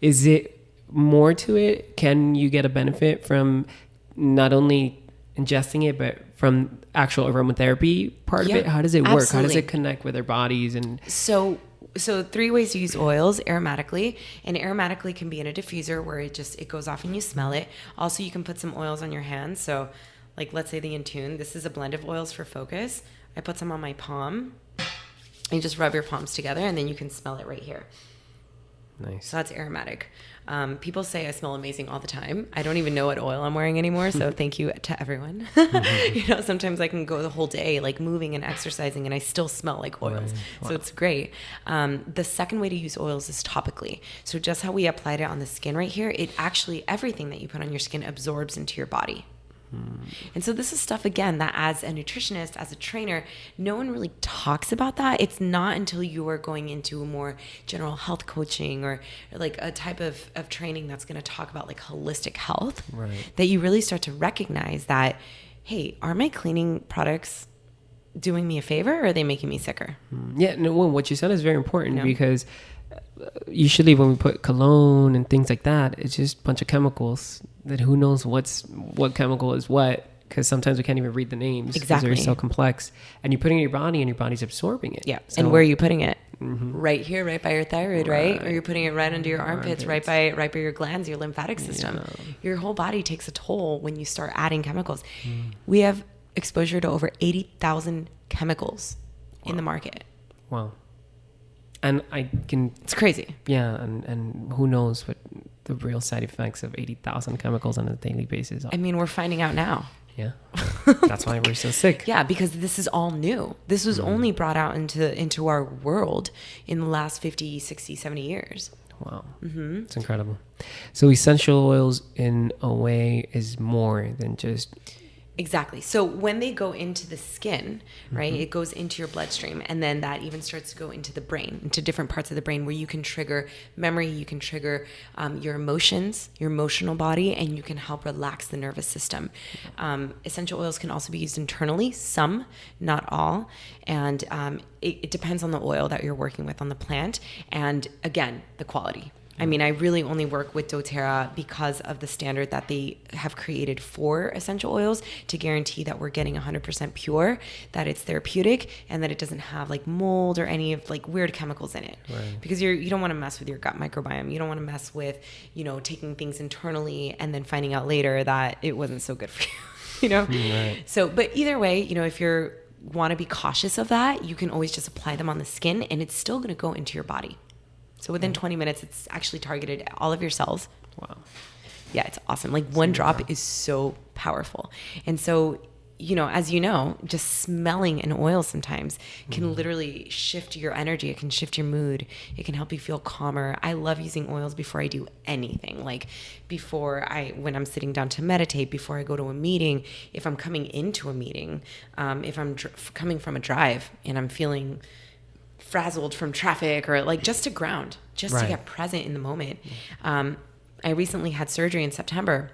Is it more to it? Can you get a benefit from not only ingesting it, but from actual aromatherapy part of it? How does it work? Absolutely. How does it connect with our bodies? And so 3 ways to use oils aromatically, and aromatically can be in a diffuser where it goes off and you smell it. Also, you can put some oils on your hands. So like, let's say the Intune, this is a blend of oils for focus. I put some on my palm, and you just rub your palms together, and then you can smell it right here. Nice. So that's aromatic. People say I smell amazing all the time. I don't even know what oil I'm wearing anymore, so thank you to everyone. Sometimes I can go the whole day like moving and exercising, and I still smell like oils. Right. Wow. So it's great. The second way to use oils is topically. So just how we applied it on the skin right here, it actually, everything that you put on your skin absorbs into your body. And so this is stuff, again, that as a nutritionist, as a trainer, no one really talks about that. It's not until you are going into a more general health coaching or like a type of training that's going to talk about like holistic health, that you really start to recognize that, hey, are my cleaning products doing me a favor, or are they making me sicker? Yeah, no, what you said is very important, because usually when we put cologne and things like that, it's just a bunch of chemicals that who knows what chemical is what, because sometimes we can't even read the names. Exactly. Because they're so complex. And you put it in your body, and your body's absorbing it. Yeah. So, and where are you putting it? Right here, right by your thyroid, right? Or you're putting it right under your armpits, right by your glands, your lymphatic system. Yeah. Your whole body takes a toll when you start adding chemicals. We have exposure to over 80,000 chemicals in the market. Wow. And it's crazy. Yeah. And who knows what the real side effects of 80,000 chemicals on a daily basis are. I mean, we're finding out now. Yeah. That's why we're so sick. Yeah, because this is all new. This was only brought out into our world in the last 50, 60, 70 years. Wow. It's incredible. So essential oils in a way is more than just... Exactly. So when they go into the skin, right, it goes into your bloodstream, and then that even starts to go into the brain, into different parts of the brain where you can trigger memory, you can trigger your emotions, your emotional body, and you can help relax the nervous system. Essential oils can also be used internally, some, not all. And it depends on the oil that you're working with on the plant. And again, the quality. I mean, I really only work with doTERRA because of the standard that they have created for essential oils to guarantee that we're getting 100% pure, that it's therapeutic, and that it doesn't have like mold or any of like weird chemicals in it. Right. Because you don't want to mess with your gut microbiome. You don't want to mess with, taking things internally and then finding out later that it wasn't so good for you, Right. So, but either way, if you want to be cautious of that, you can always just apply them on the skin, and it's still going to go into your body. So within 20 minutes, it's actually targeted at all of your cells. Wow. Yeah, it's awesome. Like one drop is so powerful. And so, as you know, just smelling an oil sometimes can literally shift your energy. It can shift your mood. It can help you feel calmer. I love using oils before I do anything. Like when I'm sitting down to meditate, before I go to a meeting, if I'm coming into a meeting, if I'm coming from a drive and I'm feeling frazzled from traffic, or like just to ground, to get present in the moment. I recently had surgery in September,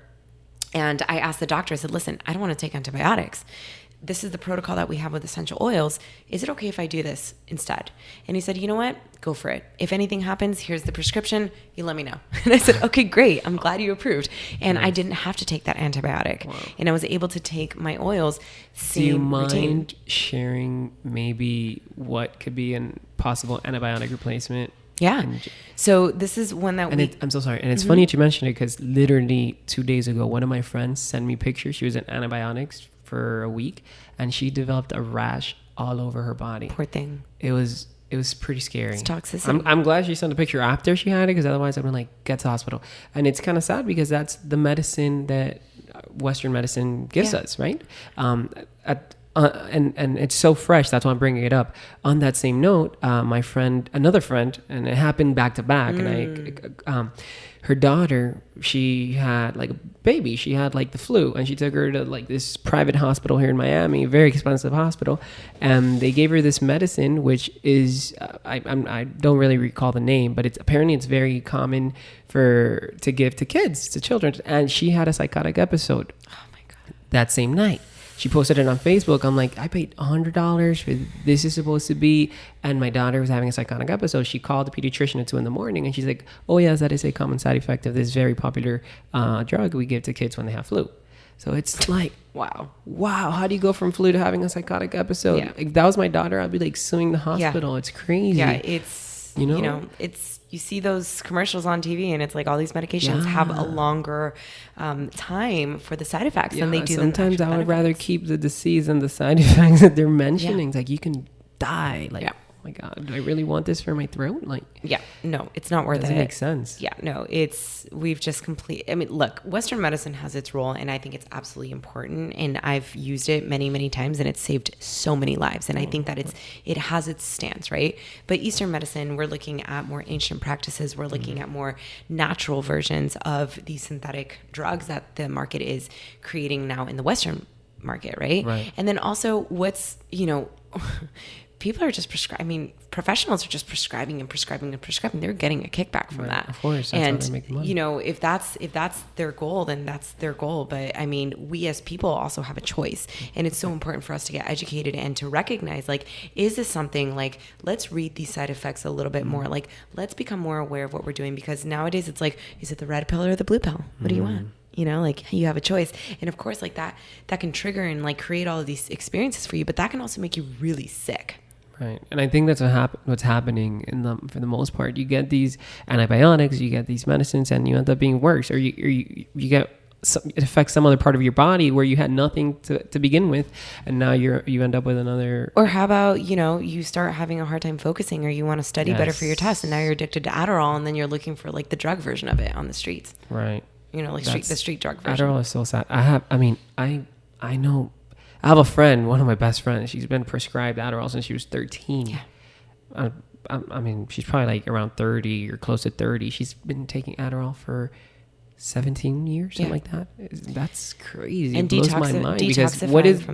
And I asked the doctor, I said, listen, I don't want to take antibiotics. This is the protocol that we have with essential oils. Is it okay if I do this instead? And he said, you know what? Go for it. If anything happens, here's the prescription. You let me know. And I said, okay, great. I'm glad you approved. And I didn't have to take that antibiotic. Wow. And I was able to take my oils. Do you mind sharing maybe what could be a possible antibiotic replacement? Yeah. So this is one that I'm so sorry. And it's funny that you mentioned it because literally 2 days ago, one of my friends sent me pictures. She was on antibiotics for a week and she developed a rash all over her body. Poor thing. It was pretty scary. It's toxicity. I'm glad she sent a picture after she had it because otherwise I'd been like, get to the hospital. And it's kind of sad because that's the medicine that Western medicine gives us, right? And it's so fresh. That's why I'm bringing it up. On that same note, another friend, and it happened back to back. And her daughter, she had like a baby. She had like the flu, and she took her to like this private hospital here in Miami, very expensive hospital. And they gave her this medicine, which is I don't really recall the name, but it's very common to give to kids, to children. And she had a psychotic episode. Oh my God! That same night. She posted it on Facebook. I'm like, I paid $100 for this is supposed to be. And my daughter was having a psychotic episode. She called the pediatrician at 2 a.m. and she's like, oh yes, that is a common side effect of this very popular drug we give to kids when they have flu. So it's like, wow, how do you go from flu to having a psychotic episode? Yeah. If that was my daughter, I'd be like suing the hospital. Yeah. It's crazy. Yeah, it's, you see those commercials on TV and it's like all these medications have a longer time for the side effects than they do. Sometimes I would rather keep the disease and the side effects that they're mentioning. It's like you can die. Like, oh my God, do I really want this for my throat? Like, no, it's not worth it. Doesn't make sense. Yeah, no, we've just I mean, look, Western medicine has its role and I think it's absolutely important. And I've used it many, many times and it's saved so many lives. And I think that it has its stance, right? But Eastern medicine, we're looking at more ancient practices. We're looking at more natural versions of these synthetic drugs that the market is creating now in the Western market, right? And then also people are just prescribing. Professionals are just prescribing. They're getting a kickback from that. Of course, that's how they make the money. If that's their goal, then that's their goal. But I mean, we as people also have a choice, and it's so important for us to get educated and to recognize, like, is this something like, let's read these side effects a little bit more. Like, let's become more aware of what we're doing because nowadays it's like, is it the red pill or the blue pill? What do you want? Like you have a choice. And of course, like that can trigger and like create all of these experiences for you, but that can also make you really sick. Right. And I think that's what's happening for the most part. You get these antibiotics, you get these medicines, and you end up being worse, or you get it affects some other part of your body where you had nothing to begin with, and now you end up with another. Or how about you start having a hard time focusing, or you want to study better for your test, and now you're addicted to Adderall, and then you're looking for like the drug version of it on the streets. Right. The street drug version. Adderall is so sad. I know. I have a friend, one of my best friends. She's been prescribed Adderall since she was 13. Yeah. I mean, she's probably like around 30 or close to 30. She's been taking Adderall for 17 years, something like that. That's crazy. And it blows my mind because what is isn't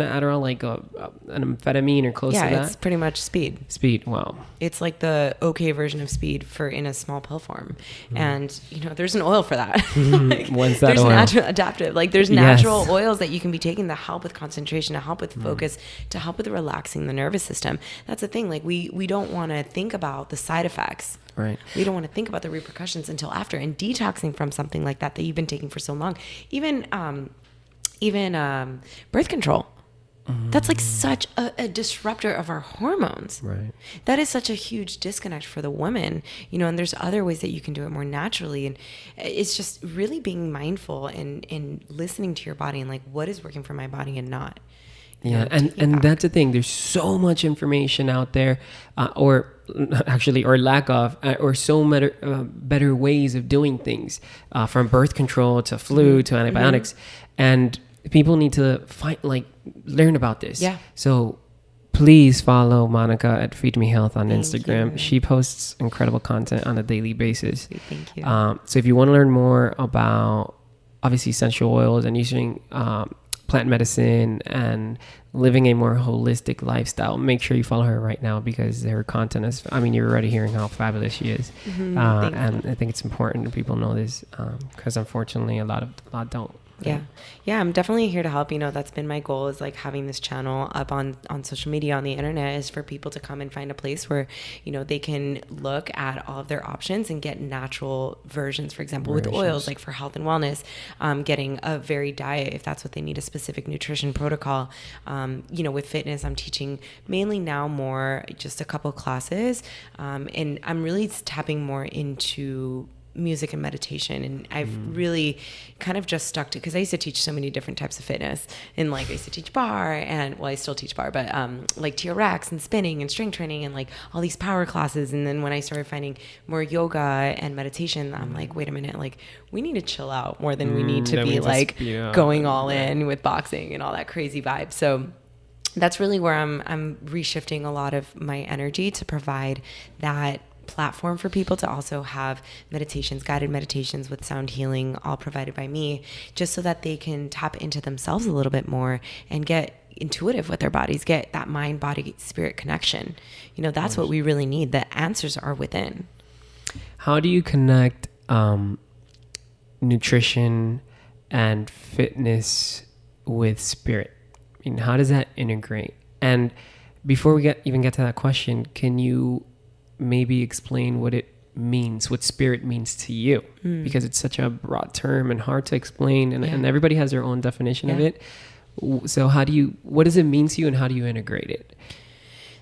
Adderall like an amphetamine or close to that? Yeah, it's pretty much speed. Speed, wow. It's like the okay version of speed in a small pill form. And there's an oil for that. Like, when's that there's oil? Natural adaptive. Like there's natural oils that you can be taking to help with concentration, to help with focus, to help with relaxing the nervous system. That's the thing. Like we don't want to think about the side effects. Right. We don't want to think about the repercussions until after, and detoxing from something like that you've been taking for so long. Even birth control. That's like such a disruptor of our hormones. Right. That is such a huge disconnect for the woman, and there's other ways that you can do it more naturally. And it's just really being mindful and listening to your body and like, what is working for my body and not. Yeah, and that's the thing. There's so much information out there, or lack of, or so many better ways of doing things, from birth control to flu to antibiotics, and people need to learn about this. Yeah. So please follow Monika at Feed Me Health on Instagram. You. She posts incredible content on a daily basis. Thank you. So if you want to learn more about obviously essential oils and using plant medicine and living a more holistic lifestyle. Make sure you follow her right now because her content is, I mean, you're already hearing how fabulous she is. And I think it's important that people know this because unfortunately a lot don't. Yeah, I'm definitely here to help. That's been my goal, is like having this channel up on social media, on the internet, is for people to come and find a place where, they can look at all of their options and get natural versions, for example, with oils, like for health and wellness, getting a varied diet if that's what they need, a specific nutrition protocol. With fitness, I'm teaching mainly now more just a couple classes. And I'm really tapping more into music and meditation, and I've really kind of just stuck to, because I used to teach so many different types of fitness, and like I used to teach bar, and I still teach bar, but like TRX and spinning and strength training and like all these power classes. And then when I started finding more yoga and meditation, I'm like, wait a minute, like we need to chill out more than we need to be like going all in with boxing and all that crazy vibe. So that's really where I'm reshifting a lot of my energy to provide that platform for people to also have meditations, guided meditations with sound healing, all provided by me, just so that they can tap into themselves a little bit more and get intuitive with their bodies, get that mind, body, spirit connection. That's what we really need. The answers are within. How do you connect nutrition and fitness with spirit? I mean, how does that integrate? And before we even get to that question, can you maybe explain what it means, what spirit means to you? Because it's such a broad term and hard to explain, and everybody has their own definition of it. So what does it mean to you, and how do you integrate it?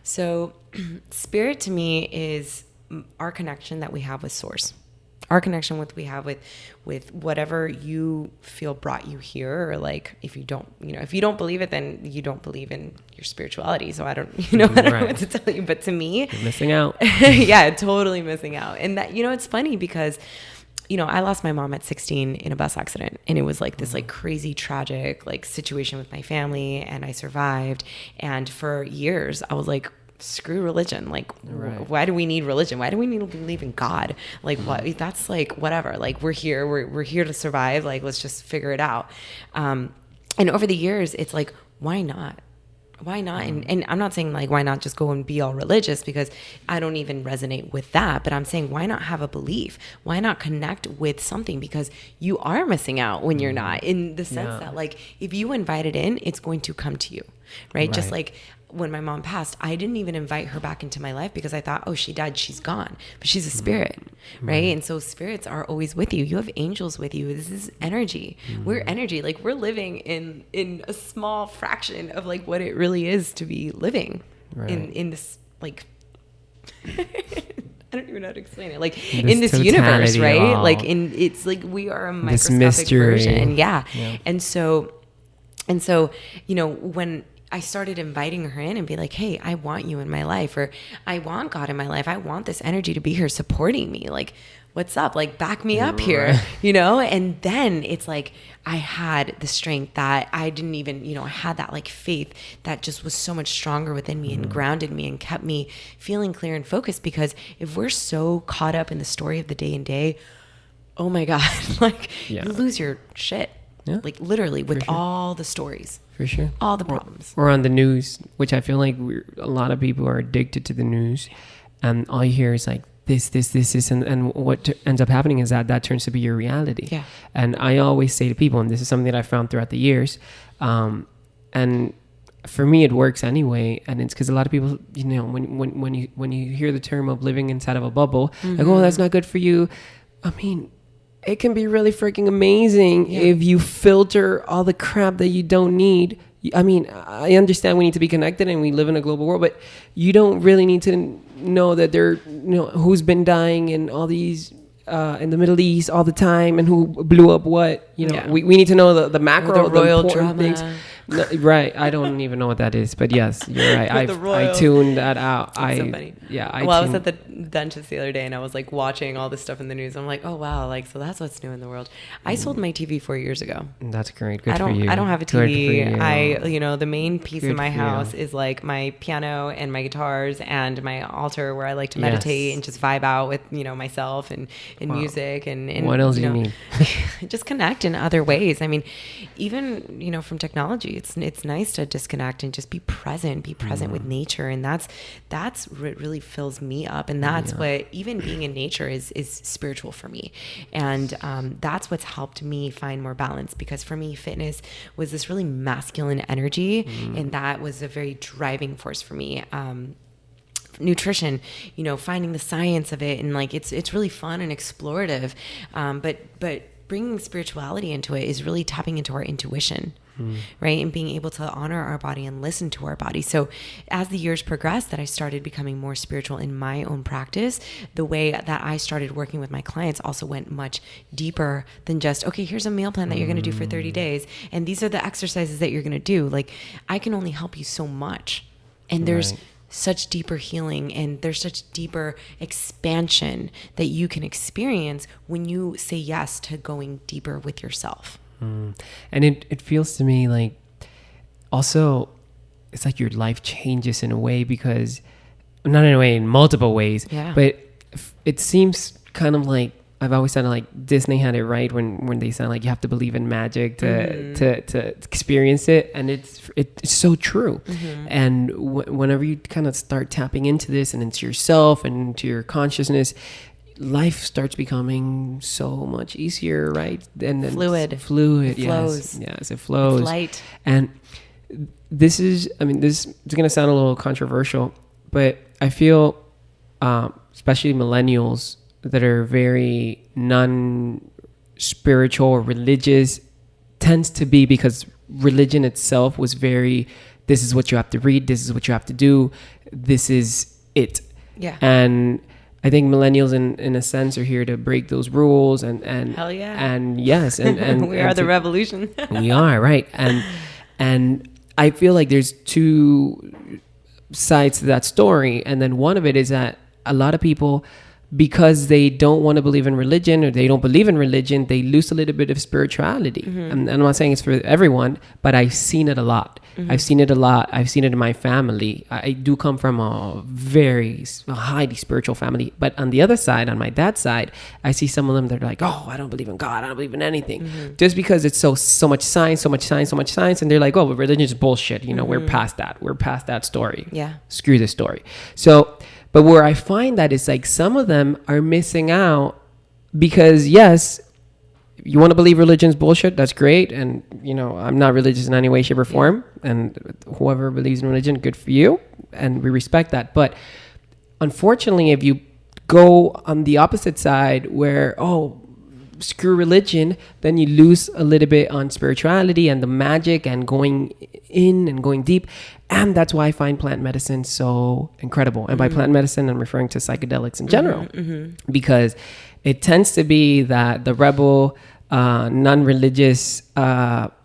So spirit to me is our connection that we have with source, our connection we have with whatever you feel brought you here. Or like, if you don't believe it, then you don't believe in your spirituality. So I don't know what to tell you, but to me, you're missing out. Yeah, totally missing out. And that, it's funny because, I lost my mom at 16 in a bus accident, and it was like this like crazy tragic like situation with my family, and I survived. And for years I was like, screw religion. Like, why do we need religion? Why do we need to believe in God? Like, what? That's like, whatever. Like, we're here to survive. Like, let's just figure it out. And over the years, it's like, why not? Why not? And I'm not saying like, why not just go and be all religious, because I don't even resonate with that. But I'm saying, why not have a belief? Why not connect with something? Because you are missing out when you're not, in the sense that like, if you invite it in, it's going to come to you, right? Just like when my mom passed, I didn't even invite her back into my life because I thought, oh, she died, she's gone. But she's a spirit, right? And so spirits are always with you. You have angels with you. This is energy. We're energy. Like, we're living in a small fraction of like what it really is to be living in this like I don't even know how to explain it. Like, in this universe, right? Like, it's like we are a microscopic version. Yeah. And so, when I started inviting her in and be like, hey, I want you in my life, or I want God in my life. I want this energy to be here supporting me. Like, what's up? Like, back me up here, And then it's like, I had the strength that I didn't even, I had that like faith that just was so much stronger within me and grounded me and kept me feeling clear and focused. Because if we're so caught up in the story of the day and day, oh my God, like you lose your shit. Like, literally, with all the stories. For sure. All the problems. Or on the news, which I feel like a lot of people are addicted to the news. And all you hear is like this. And what ends up happening is that turns to be your reality. Yeah. And I always say to people, and this is something that I found throughout the years, and for me, it works anyway. And it's because a lot of people, when you hear the term of living inside of a bubble, like, oh, that's not good for you. I mean, it can be really freaking amazing if you filter all the crap that you don't need. I mean, I understand we need to be connected and we live in a global world, but you don't really need to know that who's been dying in all these in the Middle East all the time and who blew up what. We need to know the macro, the royal drama things. No, right. I don't even know what that is, but yes, you're right. I tuned that out. That's so funny. Yeah. I was at the dentist the other day and I was like watching all this stuff in the news. I'm like, oh wow, like, so that's what's new in the world. I sold my TV 4 years ago. That's great. Good for you. I don't have a TV. The main piece in my house is like my piano and my guitars and my altar where I like to meditate and just vibe out with, myself and music and what else do you need? Just connect in other ways. I mean, even, you know, from technology, it's nice to disconnect and just be present with nature. And that's what really fills me up. And that's what, even being in nature is spiritual for me. And that's what's helped me find more balance, because for me, fitness was this really masculine energy. And that was a very driving force for me. Nutrition, you know, finding the science of it, and like it's really fun and explorative, but bringing spirituality into it is really tapping into our intuition, right? And being able to honor our body and listen to our body. So as the years progressed, that I started becoming more spiritual in my own practice, the way that I started working with my clients also went much deeper than just, okay, here's a meal plan that you're going to do for 30 days, and these are the exercises that you're going to do. Like, I can only help you so much, and there's such deeper healing, and there's such deeper expansion that you can experience when you say yes to going deeper with yourself. And it feels to me like, also, it's like your life changes in a way, because, not in a way, in multiple ways, but it seems kind of like, I've always said, like, Disney had it right when they said, like, you have to believe in magic to experience it. And it's so true. And whenever you kind of start tapping into this and into yourself and into your consciousness, life starts becoming so much easier, right? And then fluid, it flows. Yes, it flows. It's light. And this is going to sound a little controversial, but I feel, especially millennials that are very non-spiritual or religious, tends to be, because religion itself was very, this is what you have to read, this is what you have to do, this is it. Yeah. And I think millennials in a sense are here to break those rules and hell yeah. And yes, and we are the revolution. We are, right. And I feel like there's two sides to that story. And then one of it is that a lot of people, because they don't want to believe in religion, or they don't believe in religion, they lose a little bit of spirituality. And I'm not saying it's for everyone, but I've seen it a lot. I've seen it a lot. I've seen it in my family. I do come from a very highly spiritual family. But on the other side, on my dad's side, I see some of them that are like, oh, I don't believe in God. I don't believe in anything. Just because it's so much science. And they're like, oh, but religion is bullshit. You know, we're past that. We're past that story. Yeah. Screw this story. So, but where I find that is like, some of them are missing out, because yes, you want to believe religion's bullshit, that's great. And, you know, I'm not religious in any way, shape, or form. And whoever believes in religion, good for you. And we respect that. But unfortunately, if you go on the opposite side where, oh, screw religion, then you lose a little bit on spirituality and the magic and going in and going deep. And that's why I find plant medicine so incredible. And by plant medicine, I'm referring to psychedelics in general, because it tends to be that the rebel, non-religious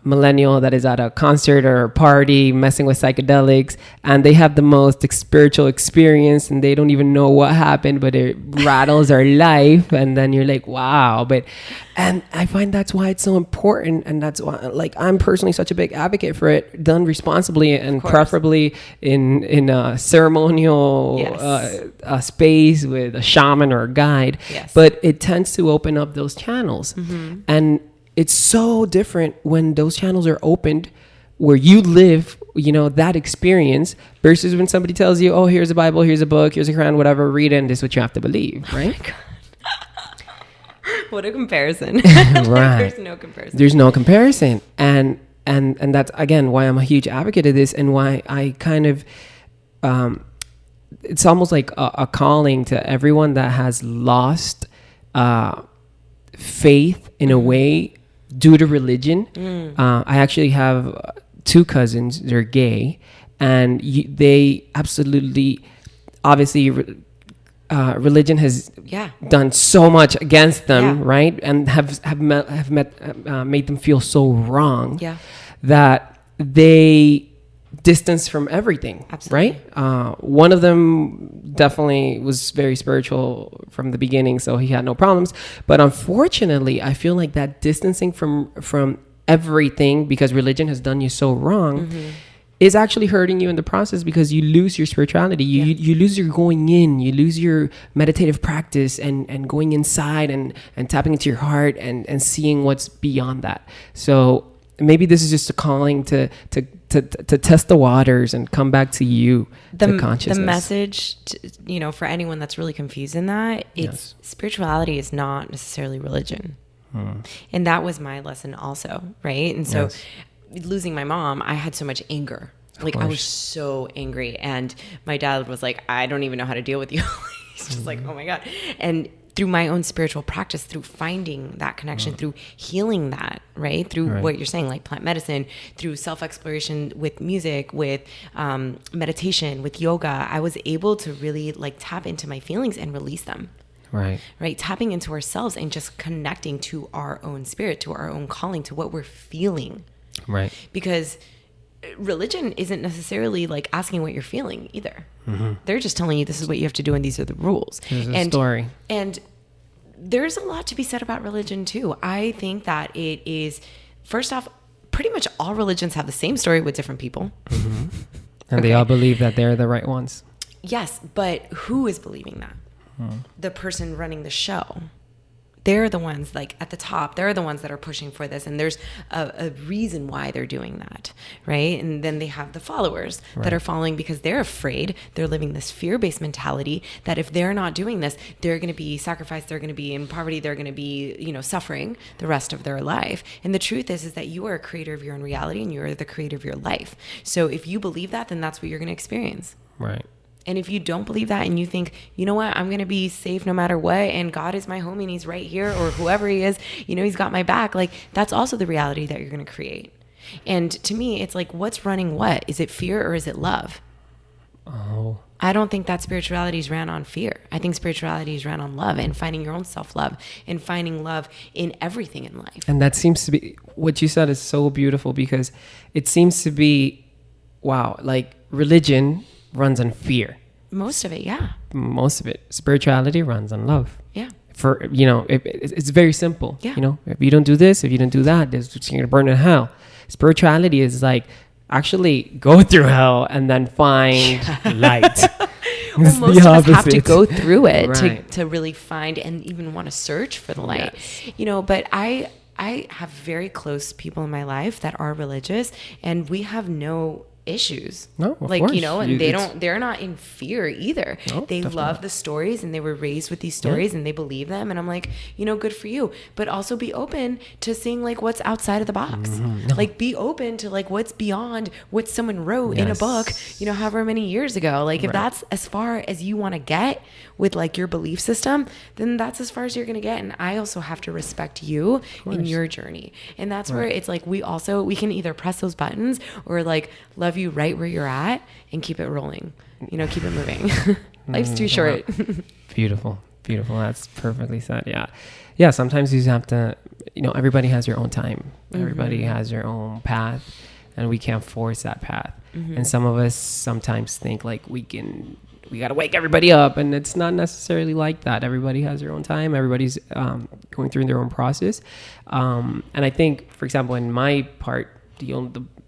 millennial that is at a concert or a party messing with psychedelics, and they have the most spiritual experience, and they don't even know what happened, but it rattles their life. And then you're like, wow. And I find that's why it's so important. And that's why, like, I'm personally such a big advocate for it, done responsibly and preferably in a ceremonial space with a shaman or a guide. But it tends to open up those channels. And it's so different when those channels are opened, where you live, you know, that experience, versus when somebody tells you, oh, here's a Bible, here's a book, here's a Quran, whatever, read it, and this is what you have to believe, right? Oh my God. What a comparison. Right. There's no comparison. There's no comparison. And that's, again, why I'm a huge advocate of this, and why I kind of, it's almost like a calling to everyone that has lost faith in a way due to religion. I actually have two cousins, they're gay, and they absolutely, obviously, religion has done so much against them, right? And have made them feel so wrong that they distance from everything. Absolutely. Right? One of them definitely was very spiritual from the beginning, so he had no problems. But unfortunately, I feel like that distancing from everything, because religion has done you so wrong, is actually hurting you in the process, because you lose your spirituality. You lose your going in, you lose your meditative practice and going inside and tapping into your heart and seeing what's beyond that. So maybe this is just a calling to test the waters and come back to you, to consciousness. The message, for anyone that's really confused in that, spirituality is not necessarily religion. And that was my lesson also, right? And so losing my mom, I had so much anger. Like, I was so angry. And my dad was like, I don't even know how to deal with you. He's just like, oh my God. And through my own spiritual practice, through finding that connection, through healing that, right? Through what you're saying, like plant medicine, through self-exploration with music, with meditation, with yoga, I was able to really like tap into my feelings and release them. Right. Tapping into ourselves and just connecting to our own spirit, to our own calling, to what we're feeling. Right. Because religion isn't necessarily like asking what you're feeling either. They're just telling you this is what you have to do and these are the rules. There's a story. And there's a lot to be said about religion too. I think that it is, first off, pretty much all religions have the same story with different people. And they all believe that they're the right ones. Yes, but who is believing that? The person running the show. They're the ones like at the top. They're the ones that are pushing for this. And there's a reason why they're doing that, right? And then they have the followers that are following because they're afraid. They're living this fear-based mentality that if they're not doing this, they're going to be sacrificed. They're going to be in poverty. They're going to be, suffering the rest of their life. And the truth is that you are a creator of your own reality and you are the creator of your life. So if you believe that, then that's what you're going to experience. Right. And if you don't believe that and you think, you know what, I'm going to be safe no matter what, and God is my homie and he's right here, or whoever he is, he's got my back, like that's also the reality that you're going to create. And to me, it's like, what's running what? Is it fear or is it love? Oh. I don't think that spirituality is ran on fear. I think spirituality is ran on love and finding your own self-love and finding love in everything in life. And that seems to be, what you said is so beautiful, because it seems to be, wow, like religion runs on fear. Most of it, yeah. Most of it. Spirituality runs on love. Yeah. For, it's very simple. Yeah. If you don't do this, if you don't do that, you're going to burn in hell. Spirituality is like, actually go through hell and then find light. Well, most of us have to go through it to really find and even want to search for the light. Yes. But I have very close people in my life that are religious, and we have no issues. No, of like, course. And they're not in fear either. No, they love the stories, and they were raised with these stories and they believe them. And I'm like, good for you. But also be open to seeing like what's outside of the box. Mm-hmm. No. Like be open to like what's beyond what someone wrote in a book, however many years ago. Like if that's as far as you want to get with like your belief system, then that's as far as you're going to get. And I also have to respect you in your journey. And that's where it's like, we can either press those buttons or like love you right where you're at and keep it rolling, keep it moving. Life's too short. Beautiful. That's perfectly said. Yeah. Sometimes you just have to, everybody has your own time. Everybody has their own path, and we can't force that path. And some of us sometimes think like we got to wake everybody up, and it's not necessarily like that. Everybody has their own time. Everybody's going through their own process. And I think, for example, in my part,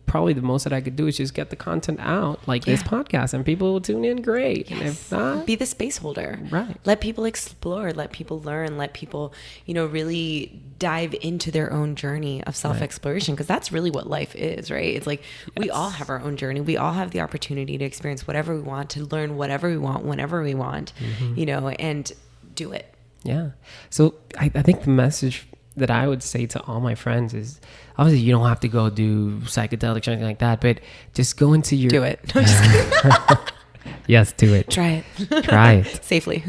probably the most that I could do is just get the content out, like this podcast, and people will tune in. Great. Yes. And if not, be the space holder. Right. Let people explore. Let people learn. Let people, really dive into their own journey of self-exploration, because that's really what life is, right? It's like we all have our own journey. We all have the opportunity to experience whatever we want, to learn whatever we want, whenever we want, and do it. Yeah. So I think the message that I would say to all my friends is, obviously you don't have to go do psychedelics or anything like that, but just go into your... Do it. No, just kidding. Yes, do it. Try it. Try it. Safely.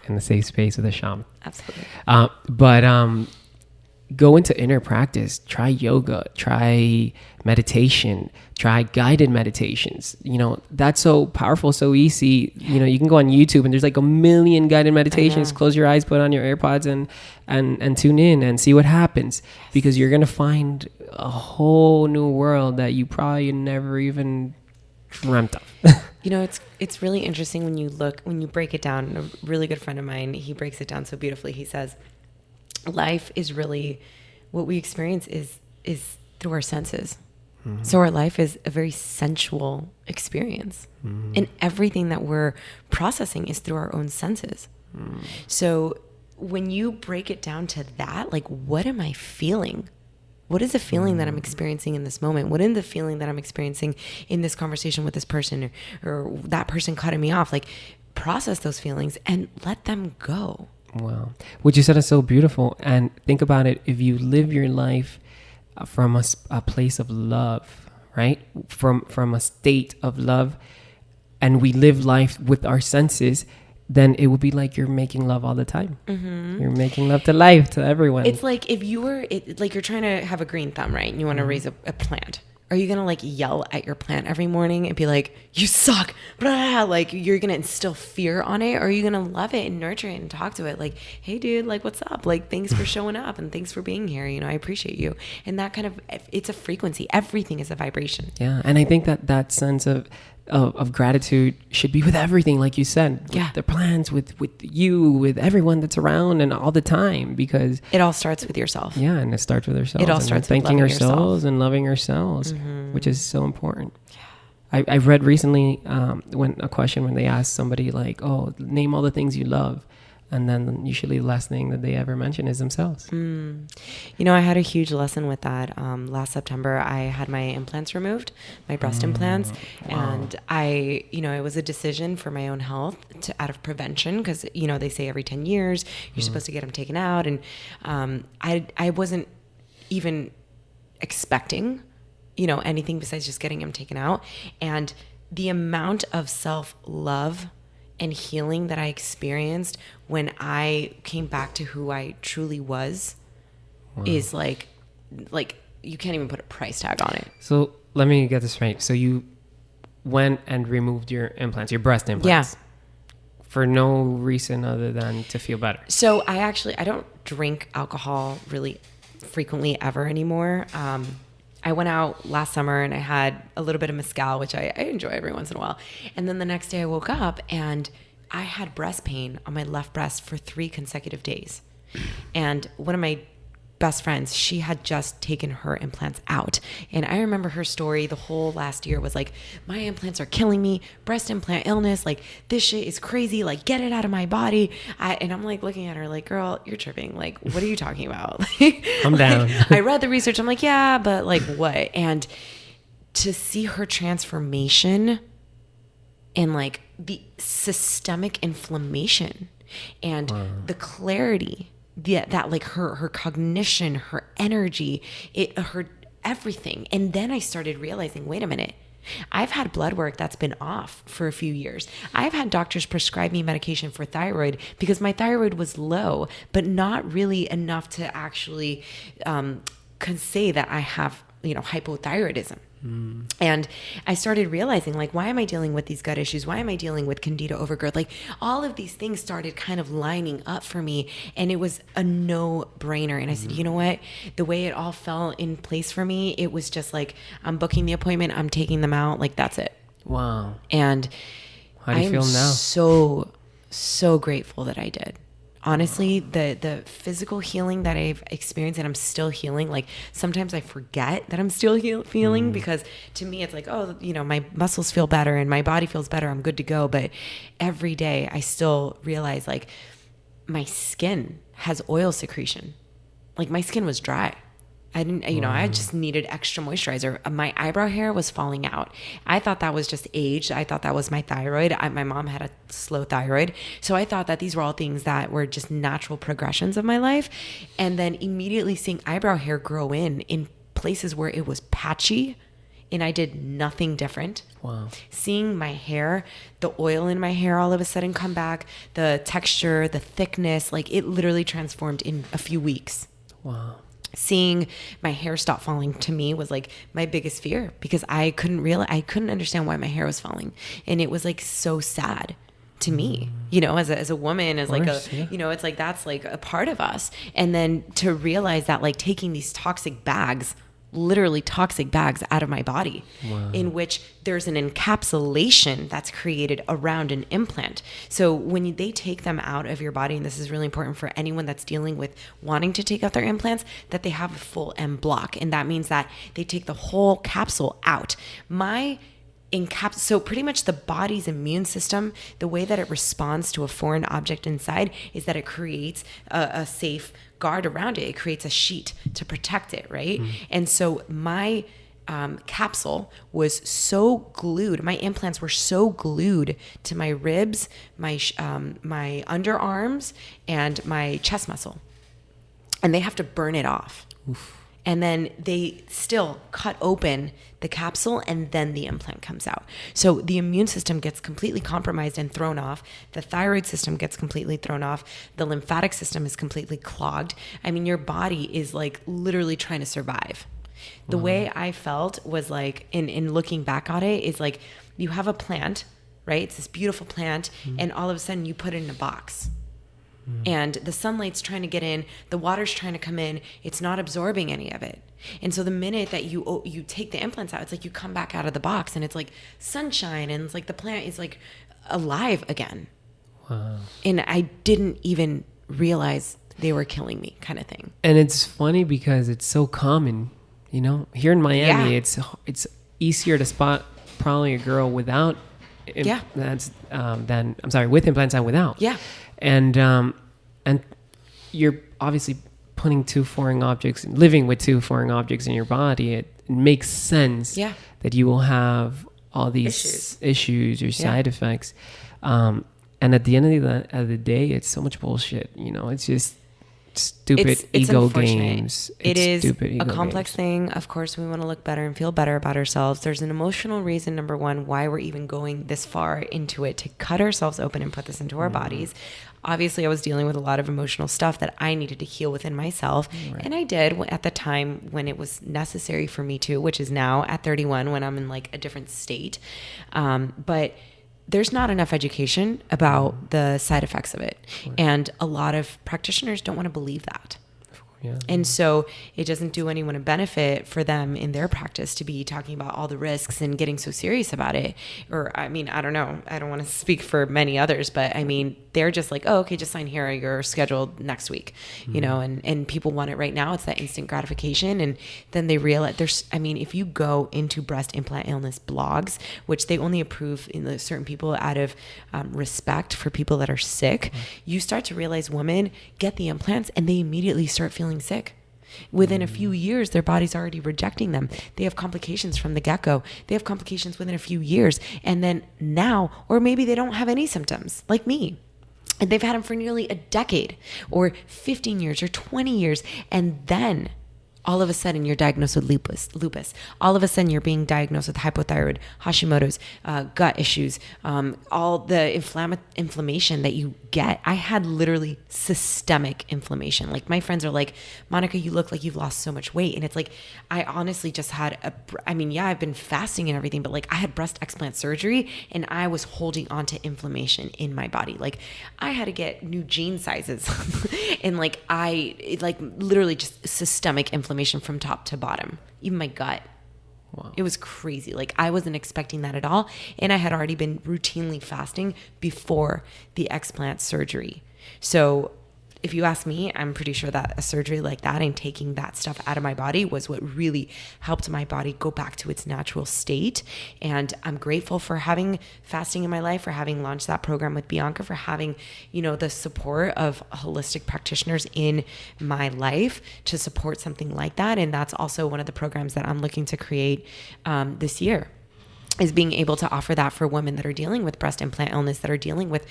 In the safe space of the shaman. Absolutely. But go into inner practice. Try yoga. Try meditation. Try guided meditations. That's so powerful, so easy. You can go on YouTube and there's like 1 million guided meditations. Close your eyes, put on your AirPods and tune in and see what happens. Because you're going to find a whole new world that you probably never even dreamt of. It's really interesting when you break it down. A really good friend of mine, he breaks it down so beautifully. He says, life is really what we experience is through our senses. So our life is a very sensual experience. And everything that we're processing is through our own senses. So when you break it down to that, like, what am I feeling? What is the feeling that I'm experiencing in this moment? What is the feeling that I'm experiencing in this conversation with this person, or that person cutting me off? Like, process those feelings and let them go. Wow. What you said is so beautiful. And think about it. If you live your life from a place of love, right? From a state of love, and we live life with our senses, then it would be like you're making love all the time. You're making love to life, to everyone. It's like if you were, like you're trying to have a green thumb, right? And you want to raise a plant. Are you going to like yell at your plant every morning and be like, you suck, blah, like you're going to instill fear on it? Or are you going to love it and nurture it and talk to it like, hey dude, like what's up? Like thanks for showing up and thanks for being here. You know, I appreciate you. And that kind of, it's a frequency. Everything is a vibration. Yeah. And I think that sense of gratitude should be with everything, like you said. Yeah. The plans, with you, with everyone that's around and all the time, because it all starts with yourself. Yeah, and it starts with ourselves. It all starts with thanking loving ourselves yourself. and loving ourselves, which is so important. Yeah. I read recently when they asked somebody like, oh, name all the things you love. And then usually the last thing that they ever mention is themselves. You know, I had a huge lesson with that. Last September, I had my implants removed, my breast implants. Wow. And it was a decision for my own health out of prevention, because, they say every 10 years, you're supposed to get them taken out. And I wasn't even expecting, anything besides just getting them taken out. And the amount of self-love and healing that I experienced when I came back to who I truly was is like you can't even put a price tag on it. So let me get this right. So you went and removed your implants, your breast implants. Yeah. For no reason other than to feel better. So I don't drink alcohol really frequently ever anymore. I went out last summer and I had a little bit of mezcal, which I enjoy every once in a while. And then the next day I woke up and I had breast pain on my left breast for 3 consecutive days. And one of my best friends, she had just taken her implants out. And I remember her story the whole last year was like, my implants are killing me, breast implant illness, like this shit is crazy, like get it out of my body. And I'm like looking at her like, girl, you're tripping. Like, what are you talking about? I'm down. I read the research. I'm like, yeah, but like what? And to see her transformation and like the systemic inflammation and the clarity, that like her cognition, her energy, her everything. And then I started realizing, wait a minute, I've had blood work that's been off for a few years. I've had doctors prescribe me medication for thyroid because my thyroid was low, but not really enough to actually say that I have, hypothyroidism. And I started realizing, like, why am I dealing with these gut issues? Why am I dealing with candida overgrowth? Like, all of these things started kind of lining up for me, and it was a no-brainer. And I said, you know what? The way it all fell in place for me, it was just like, I'm booking the appointment, I'm taking them out, like, that's it. Wow. And how do you feel now? So grateful that I did. Honestly, the physical healing that I've experienced, and I'm still healing. Like sometimes I forget that I'm still feeling because to me it's like, oh, my muscles feel better and my body feels better. I'm good to go. But every day I still realize like my skin has oil secretion. Like my skin was dry. I didn't, I just needed extra moisturizer. My eyebrow hair was falling out. I thought that was just age. I thought that was my thyroid. My mom had a slow thyroid. So I thought that these were all things that were just natural progressions of my life. And then immediately seeing eyebrow hair grow in places where it was patchy and I did nothing different. Wow. Seeing my hair, the oil in my hair all of a sudden come back, the texture, the thickness, like it literally transformed in a few weeks. Wow. Seeing my hair stop falling to me was like my biggest fear because I couldn't understand why my hair was falling. And it was like so sad to me, as a woman, as like it's like, that's like a part of us. And then to realize that like taking these toxic bags literally toxic bags out of my body, in which there's an encapsulation that's created around an implant. So when they take them out of your body, and this is really important for anyone that's dealing with wanting to take out their implants, that they have a full M block. And that means that they take the whole capsule out. So pretty much the body's immune system, the way that it responds to a foreign object inside is that it creates a safe guard around it. It creates a sheet to protect it, right? And so my capsule was so glued, my implants were so glued to my ribs, my underarms, and my chest muscle. And they have to burn it off. Oof. And then they still cut open the capsule and then the implant comes out. So the immune system gets completely compromised and thrown off. The thyroid system gets completely thrown off. The lymphatic system is completely clogged. I mean, your body is like literally trying to survive. The way I felt was like, in looking back on it, is like you have a plant, right? It's this beautiful plant, and all of a sudden you put it in a box. And the sunlight's trying to get in, the water's trying to come in, it's not absorbing any of it. And so the minute that you take the implants out, it's like you come back out of the box and it's like sunshine, and it's like the plant is like alive again. Wow. And I didn't even realize they were killing me, kind of thing. And it's funny because it's so common, you know, here in Miami, it's easier to spot probably a girl without implants with implants than without. Yeah. And you're obviously putting living with two foreign objects in your body. It makes sense that you will have all these issues or side effects. And at the end of the day, it's so much bullshit. You know, it's just stupid ego games. It is a complex thing. Of course, we want to look better and feel better about ourselves. There's an emotional reason, number one, why we're even going this far into it, to cut ourselves open and put this into our bodies. Obviously, I was dealing with a lot of emotional stuff that I needed to heal within myself. Right. And I did at the time when it was necessary for me to, which is now at 31 when I'm in like a different state. But there's not enough education about the side effects of it. Right. And a lot of practitioners don't want to believe that. Yeah. And so it doesn't do anyone a benefit for them in their practice to be talking about all the risks and getting so serious about it. Or, I mean, I don't know. I don't want to speak for many others, but I mean, they're just like, oh, okay, just sign here. You're scheduled next week, you know, and people want it right now. It's that instant gratification. And then they realize if you go into breast implant illness blogs, which they only approve in certain people out of respect for people that are sick, you start to realize women get the implants and they immediately start feeling sick. Within a few years, their body's already rejecting them. They have complications from the get-go. They have complications within a few years. And then now, or maybe they don't have any symptoms, like me. And they've had them for nearly a decade or 15 years or 20 years. And then all of a sudden you're diagnosed with lupus. All of a sudden you're being diagnosed with hypothyroid, Hashimoto's, gut issues, all the inflammation that you get. I had literally systemic inflammation. Like my friends are like, Monika, you look like you've lost so much weight. And it's like, I honestly just had I've been fasting and everything, but like I had breast explant surgery and I was holding on to inflammation in my body. Like I had to get new jean sizes and literally just systemic inflammation from top to bottom, even my gut. Wow. It was crazy. Like I wasn't expecting that at all. And I had already been routinely fasting before the explant surgery. So if you ask me, I'm pretty sure that a surgery like that and taking that stuff out of my body was what really helped my body go back to its natural state. And I'm grateful for having fasting in my life, for having launched that program with Bianca, for having, the support of holistic practitioners in my life to support something like that. And that's also one of the programs that I'm looking to create this year, is being able to offer that for women that are dealing with breast implant illness, that are dealing with,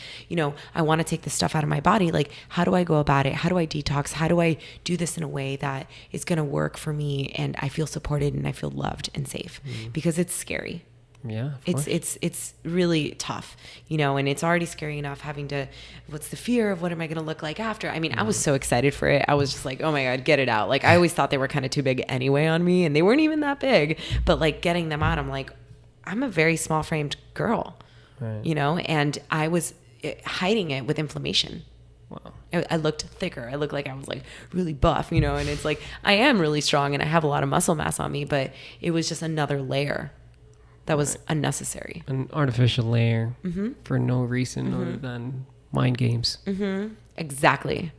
I want to take this stuff out of my body. Like, how do I go about it? How do I detox? How do I do this in a way that is going to work for me and I feel supported and I feel loved and safe? Because it's scary. Yeah, it's really tough, and it's already scary enough having to, what's the fear of what am I going to look like after? I mean, I was so excited for it. I was just like, oh my God, get it out. Like I always thought they were kind of too big anyway on me, and they weren't even that big, but like getting them out, I'm like, I'm a very small framed girl, right. And I was hiding it with inflammation. Wow. I looked thicker. I looked like I was like really buff, you know, and it's like I am really strong and I have a lot of muscle mass on me, but it was just another layer that was unnecessary. An artificial layer Mm-hmm. for no reason other than mind games. Mm-hmm. Exactly.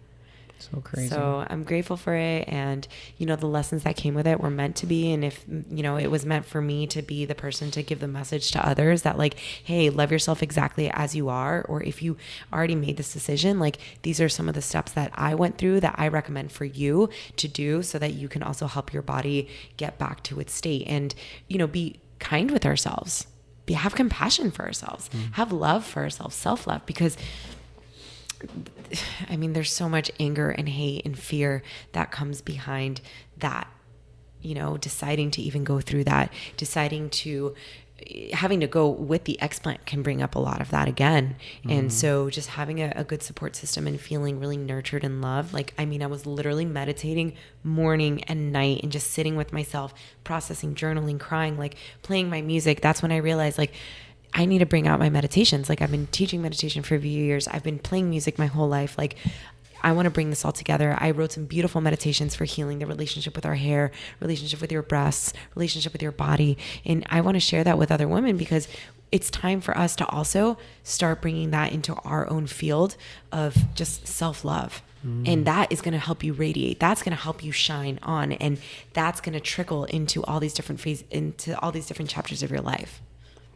So crazy. So I'm grateful for it. And, you know, the lessons that came with it were meant to be. And if, you know, it was meant for me to be the person to give the message to others that like, hey, love yourself exactly as you are. Or if you already made this decision, like these are some of the steps that I went through that I recommend for you to do so that you can also help your body get back to its state and, you know, be kind with ourselves, have compassion for ourselves, have love for ourselves, self-love, because I mean, there's so much anger and hate and fear that comes behind that, you know, deciding to even go through that, having to go with the explant can bring up a lot of that again. And so just having a good support system and feeling really nurtured and loved. Like, I mean, I was literally meditating morning and night and just sitting with myself, processing, journaling, crying, like playing my music. That's when I realized like, I need to bring out my meditations. Like I've been teaching meditation for a few years. I've been playing music my whole life. Like I want to bring this all together. I wrote some beautiful meditations for healing the relationship with our hair, relationship with your breasts, relationship with your body. And I want to share that with other women because it's time for us to also start bringing that into our own field of just self-love. And that is going to help you radiate. That's going to help you shine on. And that's going to trickle into all these different into all these different chapters of your life.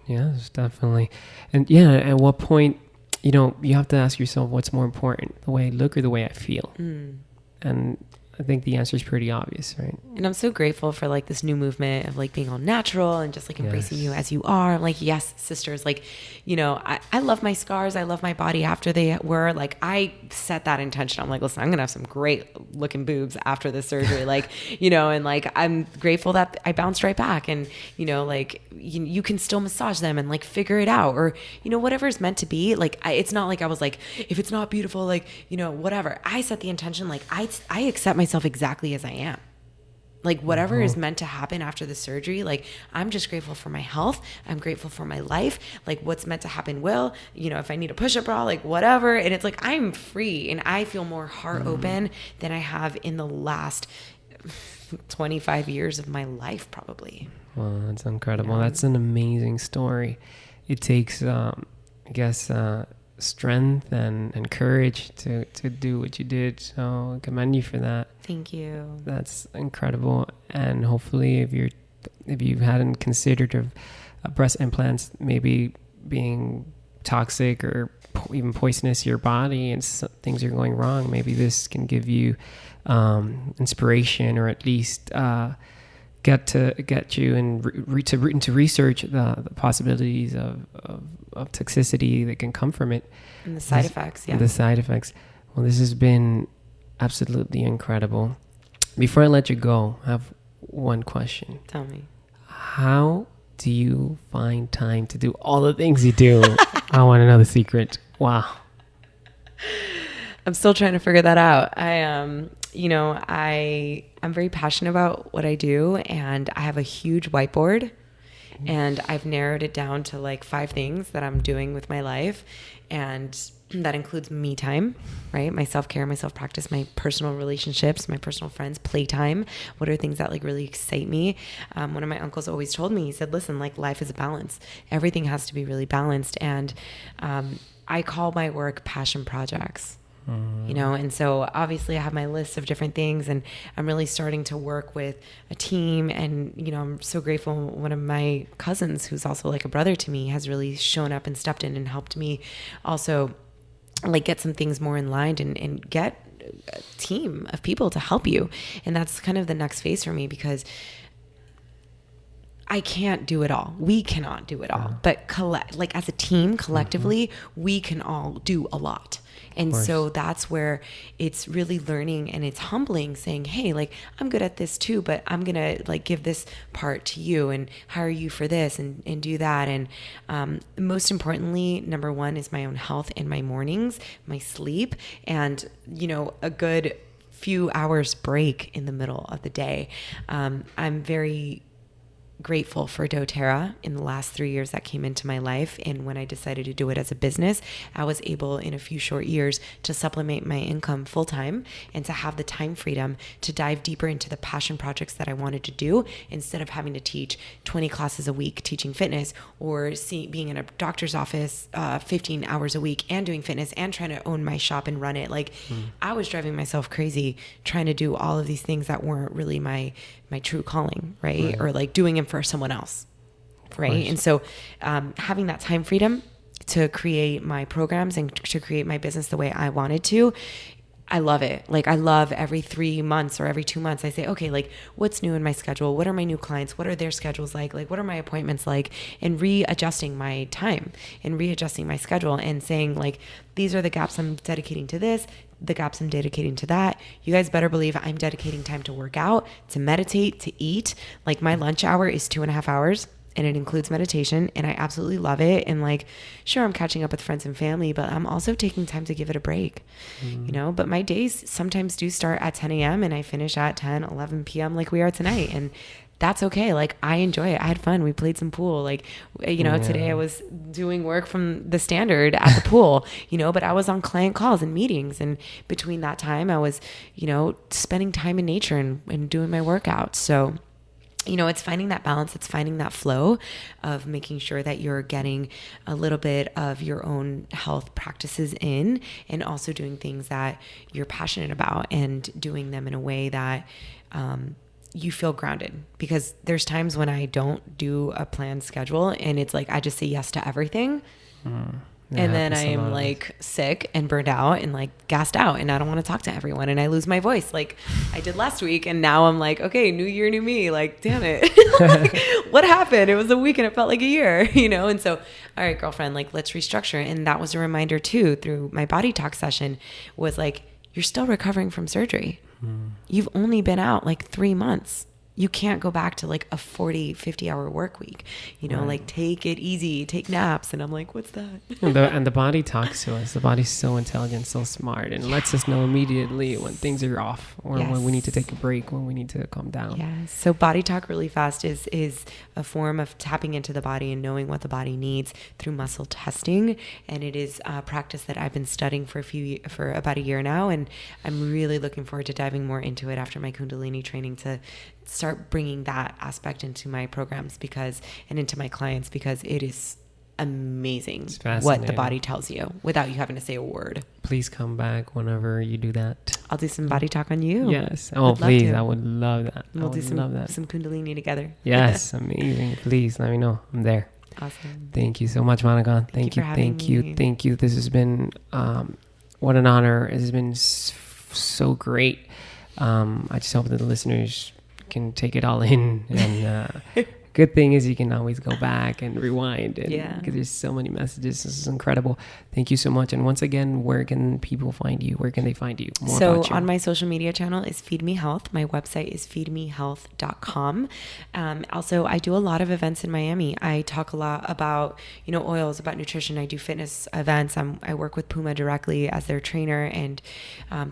Yes, definitely. And yeah, at what point, you know, you have to ask yourself what's more important, the way I look or the way I feel. And I think the answer is pretty obvious, right? And I'm so grateful for like this new movement of like being all natural and just like embracing you as you are. Like, yes, sisters, like, you know, I love my scars. I love my body after they were like, I set that intention. I'm like, listen, I'm going to have some great looking boobs after the surgery. Like, you know, and like, I'm grateful that I bounced right back and, you know, like you can still massage them and like figure it out or, you know, whatever is meant to be. Like, it's not like I was like, if it's not beautiful, like, you know, whatever. I set the intention. Like I accept myself exactly as I am. Like whatever is meant to happen after the surgery, like I'm just grateful for my health. I'm grateful for my life. Like what's meant to happen will, you know, if I need a push-up bra, like whatever. And it's like, I'm free and I feel more heart open than I have in the last 25 years of my life, probably. Well, that's incredible. That's an amazing story. It takes, I guess, strength and courage to do what you did. So I commend you for that. Thank you. That's incredible. And hopefully if you hadn't considered breast implants maybe being toxic or even poisonous to your body and things are going wrong, maybe this can give you inspiration or at least get you and to research the possibilities of toxicity that can come from it and the side effects. Yeah. The side effects. Well, this has been absolutely incredible. Before I let you go, I have one question. Tell me. How do you find time to do all the things you do? I want to know the secret. Wow. I'm still trying to figure that out. You know, I'm very passionate about what I do, and I have a huge whiteboard, and I've narrowed it down to like 5 things that I'm doing with my life, and that includes me time, right? My self-care, my self-practice, my personal relationships, my personal friends, playtime. What are things that like really excite me? One of my uncles always told me, he said, listen, like life is a balance. Everything has to be really balanced. And I call my work passion projects. You know, and so obviously I have my list of different things and I'm really starting to work with a team. And, you know, I'm so grateful. One of my cousins, who's also like a brother to me, has really shown up and stepped in and helped me also like get some things more in line and get a team of people to help you. And that's kind of the next phase for me because I can't do it all. We cannot do it all, but like as a team, collectively, we can all do a lot. And so that's where it's really learning and it's humbling saying, hey, like I'm good at this too, but I'm going to like give this part to you and hire you for this and do that. And most importantly, number 1 is my own health and my mornings, my sleep, and, you know, a good few hours break in the middle of the day. I'm very grateful for doTERRA in the last 3 years that came into my life. And when I decided to do it as a business, I was able in a few short years to supplement my income full time and to have the time freedom to dive deeper into the passion projects that I wanted to do, instead of having to teach 20 classes a week teaching fitness, or being in a doctor's office 15 hours a week and doing fitness and trying to own my shop and run it. Like I was driving myself crazy trying to do all of these things that weren't really my true calling, right? Or like doing them for someone else, right? And so having that time freedom to create my programs and to create my business the way I wanted to, I love it. Like I love every 3 months or every 2 months, I say, okay, like what's new in my schedule? What are my new clients? What are their schedules like? Like what are my appointments like? And readjusting my time and readjusting my schedule and saying like, these are the gaps I'm dedicating to this, the gaps I'm dedicating to that. You guys better believe I'm dedicating time to work out, to meditate, to eat. Like my lunch hour is 2.5 hours. And it includes meditation, and I absolutely love it. And like, sure, I'm catching up with friends and family, but I'm also taking time to give it a break, you know. But my days sometimes do start at 10 a.m. and I finish at 10, 11 p.m. like we are tonight. And that's okay. Like I enjoy it. I had fun. We played some pool. Like, you know, today I was doing work from the Standard at the pool, you know, but I was on client calls and meetings. And between that time, I was, you know, spending time in nature and doing my workouts. So, you know, it's finding that balance. It's finding that flow of making sure that you're getting a little bit of your own health practices in, and also doing things that you're passionate about and doing them in a way that you feel grounded. Because there's times when I don't do a planned schedule and it's like I just say yes to everything. And then I am like sick and burned out and like gassed out, and I don't want to talk to everyone, and I lose my voice like I did last week. And now I'm like, okay, new year, new me. Like, damn it. Like, what happened? It was a week and it felt like a year, you know? And so, all right, girlfriend, like let's restructure. And that was a reminder too, through my body talk session, was like, you're still recovering from surgery. You've only been out like 3 months. You can't go back to like a 40, 50 hour work week, you know, like take it easy, take naps. And I'm like, what's that? And the body talks to us. The body's so intelligent, so smart, and lets us know immediately when things are off, or when we need to take a break, when we need to calm down. Yeah. So body talk really fast is a form of tapping into the body and knowing what the body needs through muscle testing. And it is a practice that I've been studying for about a year now. And I'm really looking forward to diving more into it after my Kundalini training, to start bringing that aspect into my programs and into my clients, because it is amazing what the body tells you without you having to say a word. Please come back whenever you do that. I'll do some body talk on you. Yes. Oh, please. I would love that. We'll do some Kundalini together. Yes. Amazing. Please let me know. I'm there. Awesome. Thank you so much, Monika. Thank you. This has been, what an honor. It has been so great. I just hope that the listeners can take it all in, and good thing is you can always go back and rewind, and because there's so many messages. This is incredible. Thank you so much. And once again, where can people find you? Where can they find you? More about you. On my social media channel is Feed Me Health. My website is feedmehealth.com. Also, I do a lot of events in Miami. I talk a lot about, you know, oils, about nutrition. I do fitness events. I work with Puma directly as their trainer, and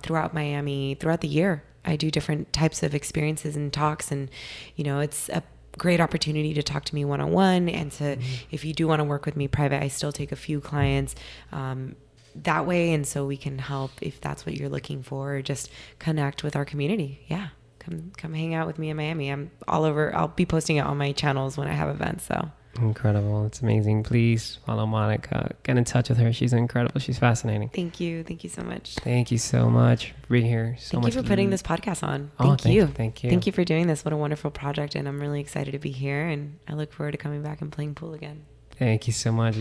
throughout Miami, throughout the year, I do different types of experiences and talks. And, you know, it's a great opportunity to talk to me one-on-one, and to, if you do want to work with me private, I still take a few clients that way. And so we can help if that's what you're looking for, or just connect with our community. Yeah. Come hang out with me in Miami. I'm all over. I'll be posting it on my channels when I have events. So incredible. It's amazing. Please follow Monika. Get in touch with her. She's incredible. She's fascinating. Thank you. Thank you so much. Thank you so much for being here. Thank you for putting this podcast on. Thank you. Thank you for doing this. What a wonderful project. And I'm really excited to be here. And I look forward to coming back and playing pool again. Thank you so much.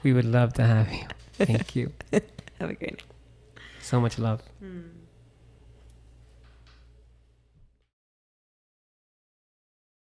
We would love to have you. Thank you. Have a great night. So much love.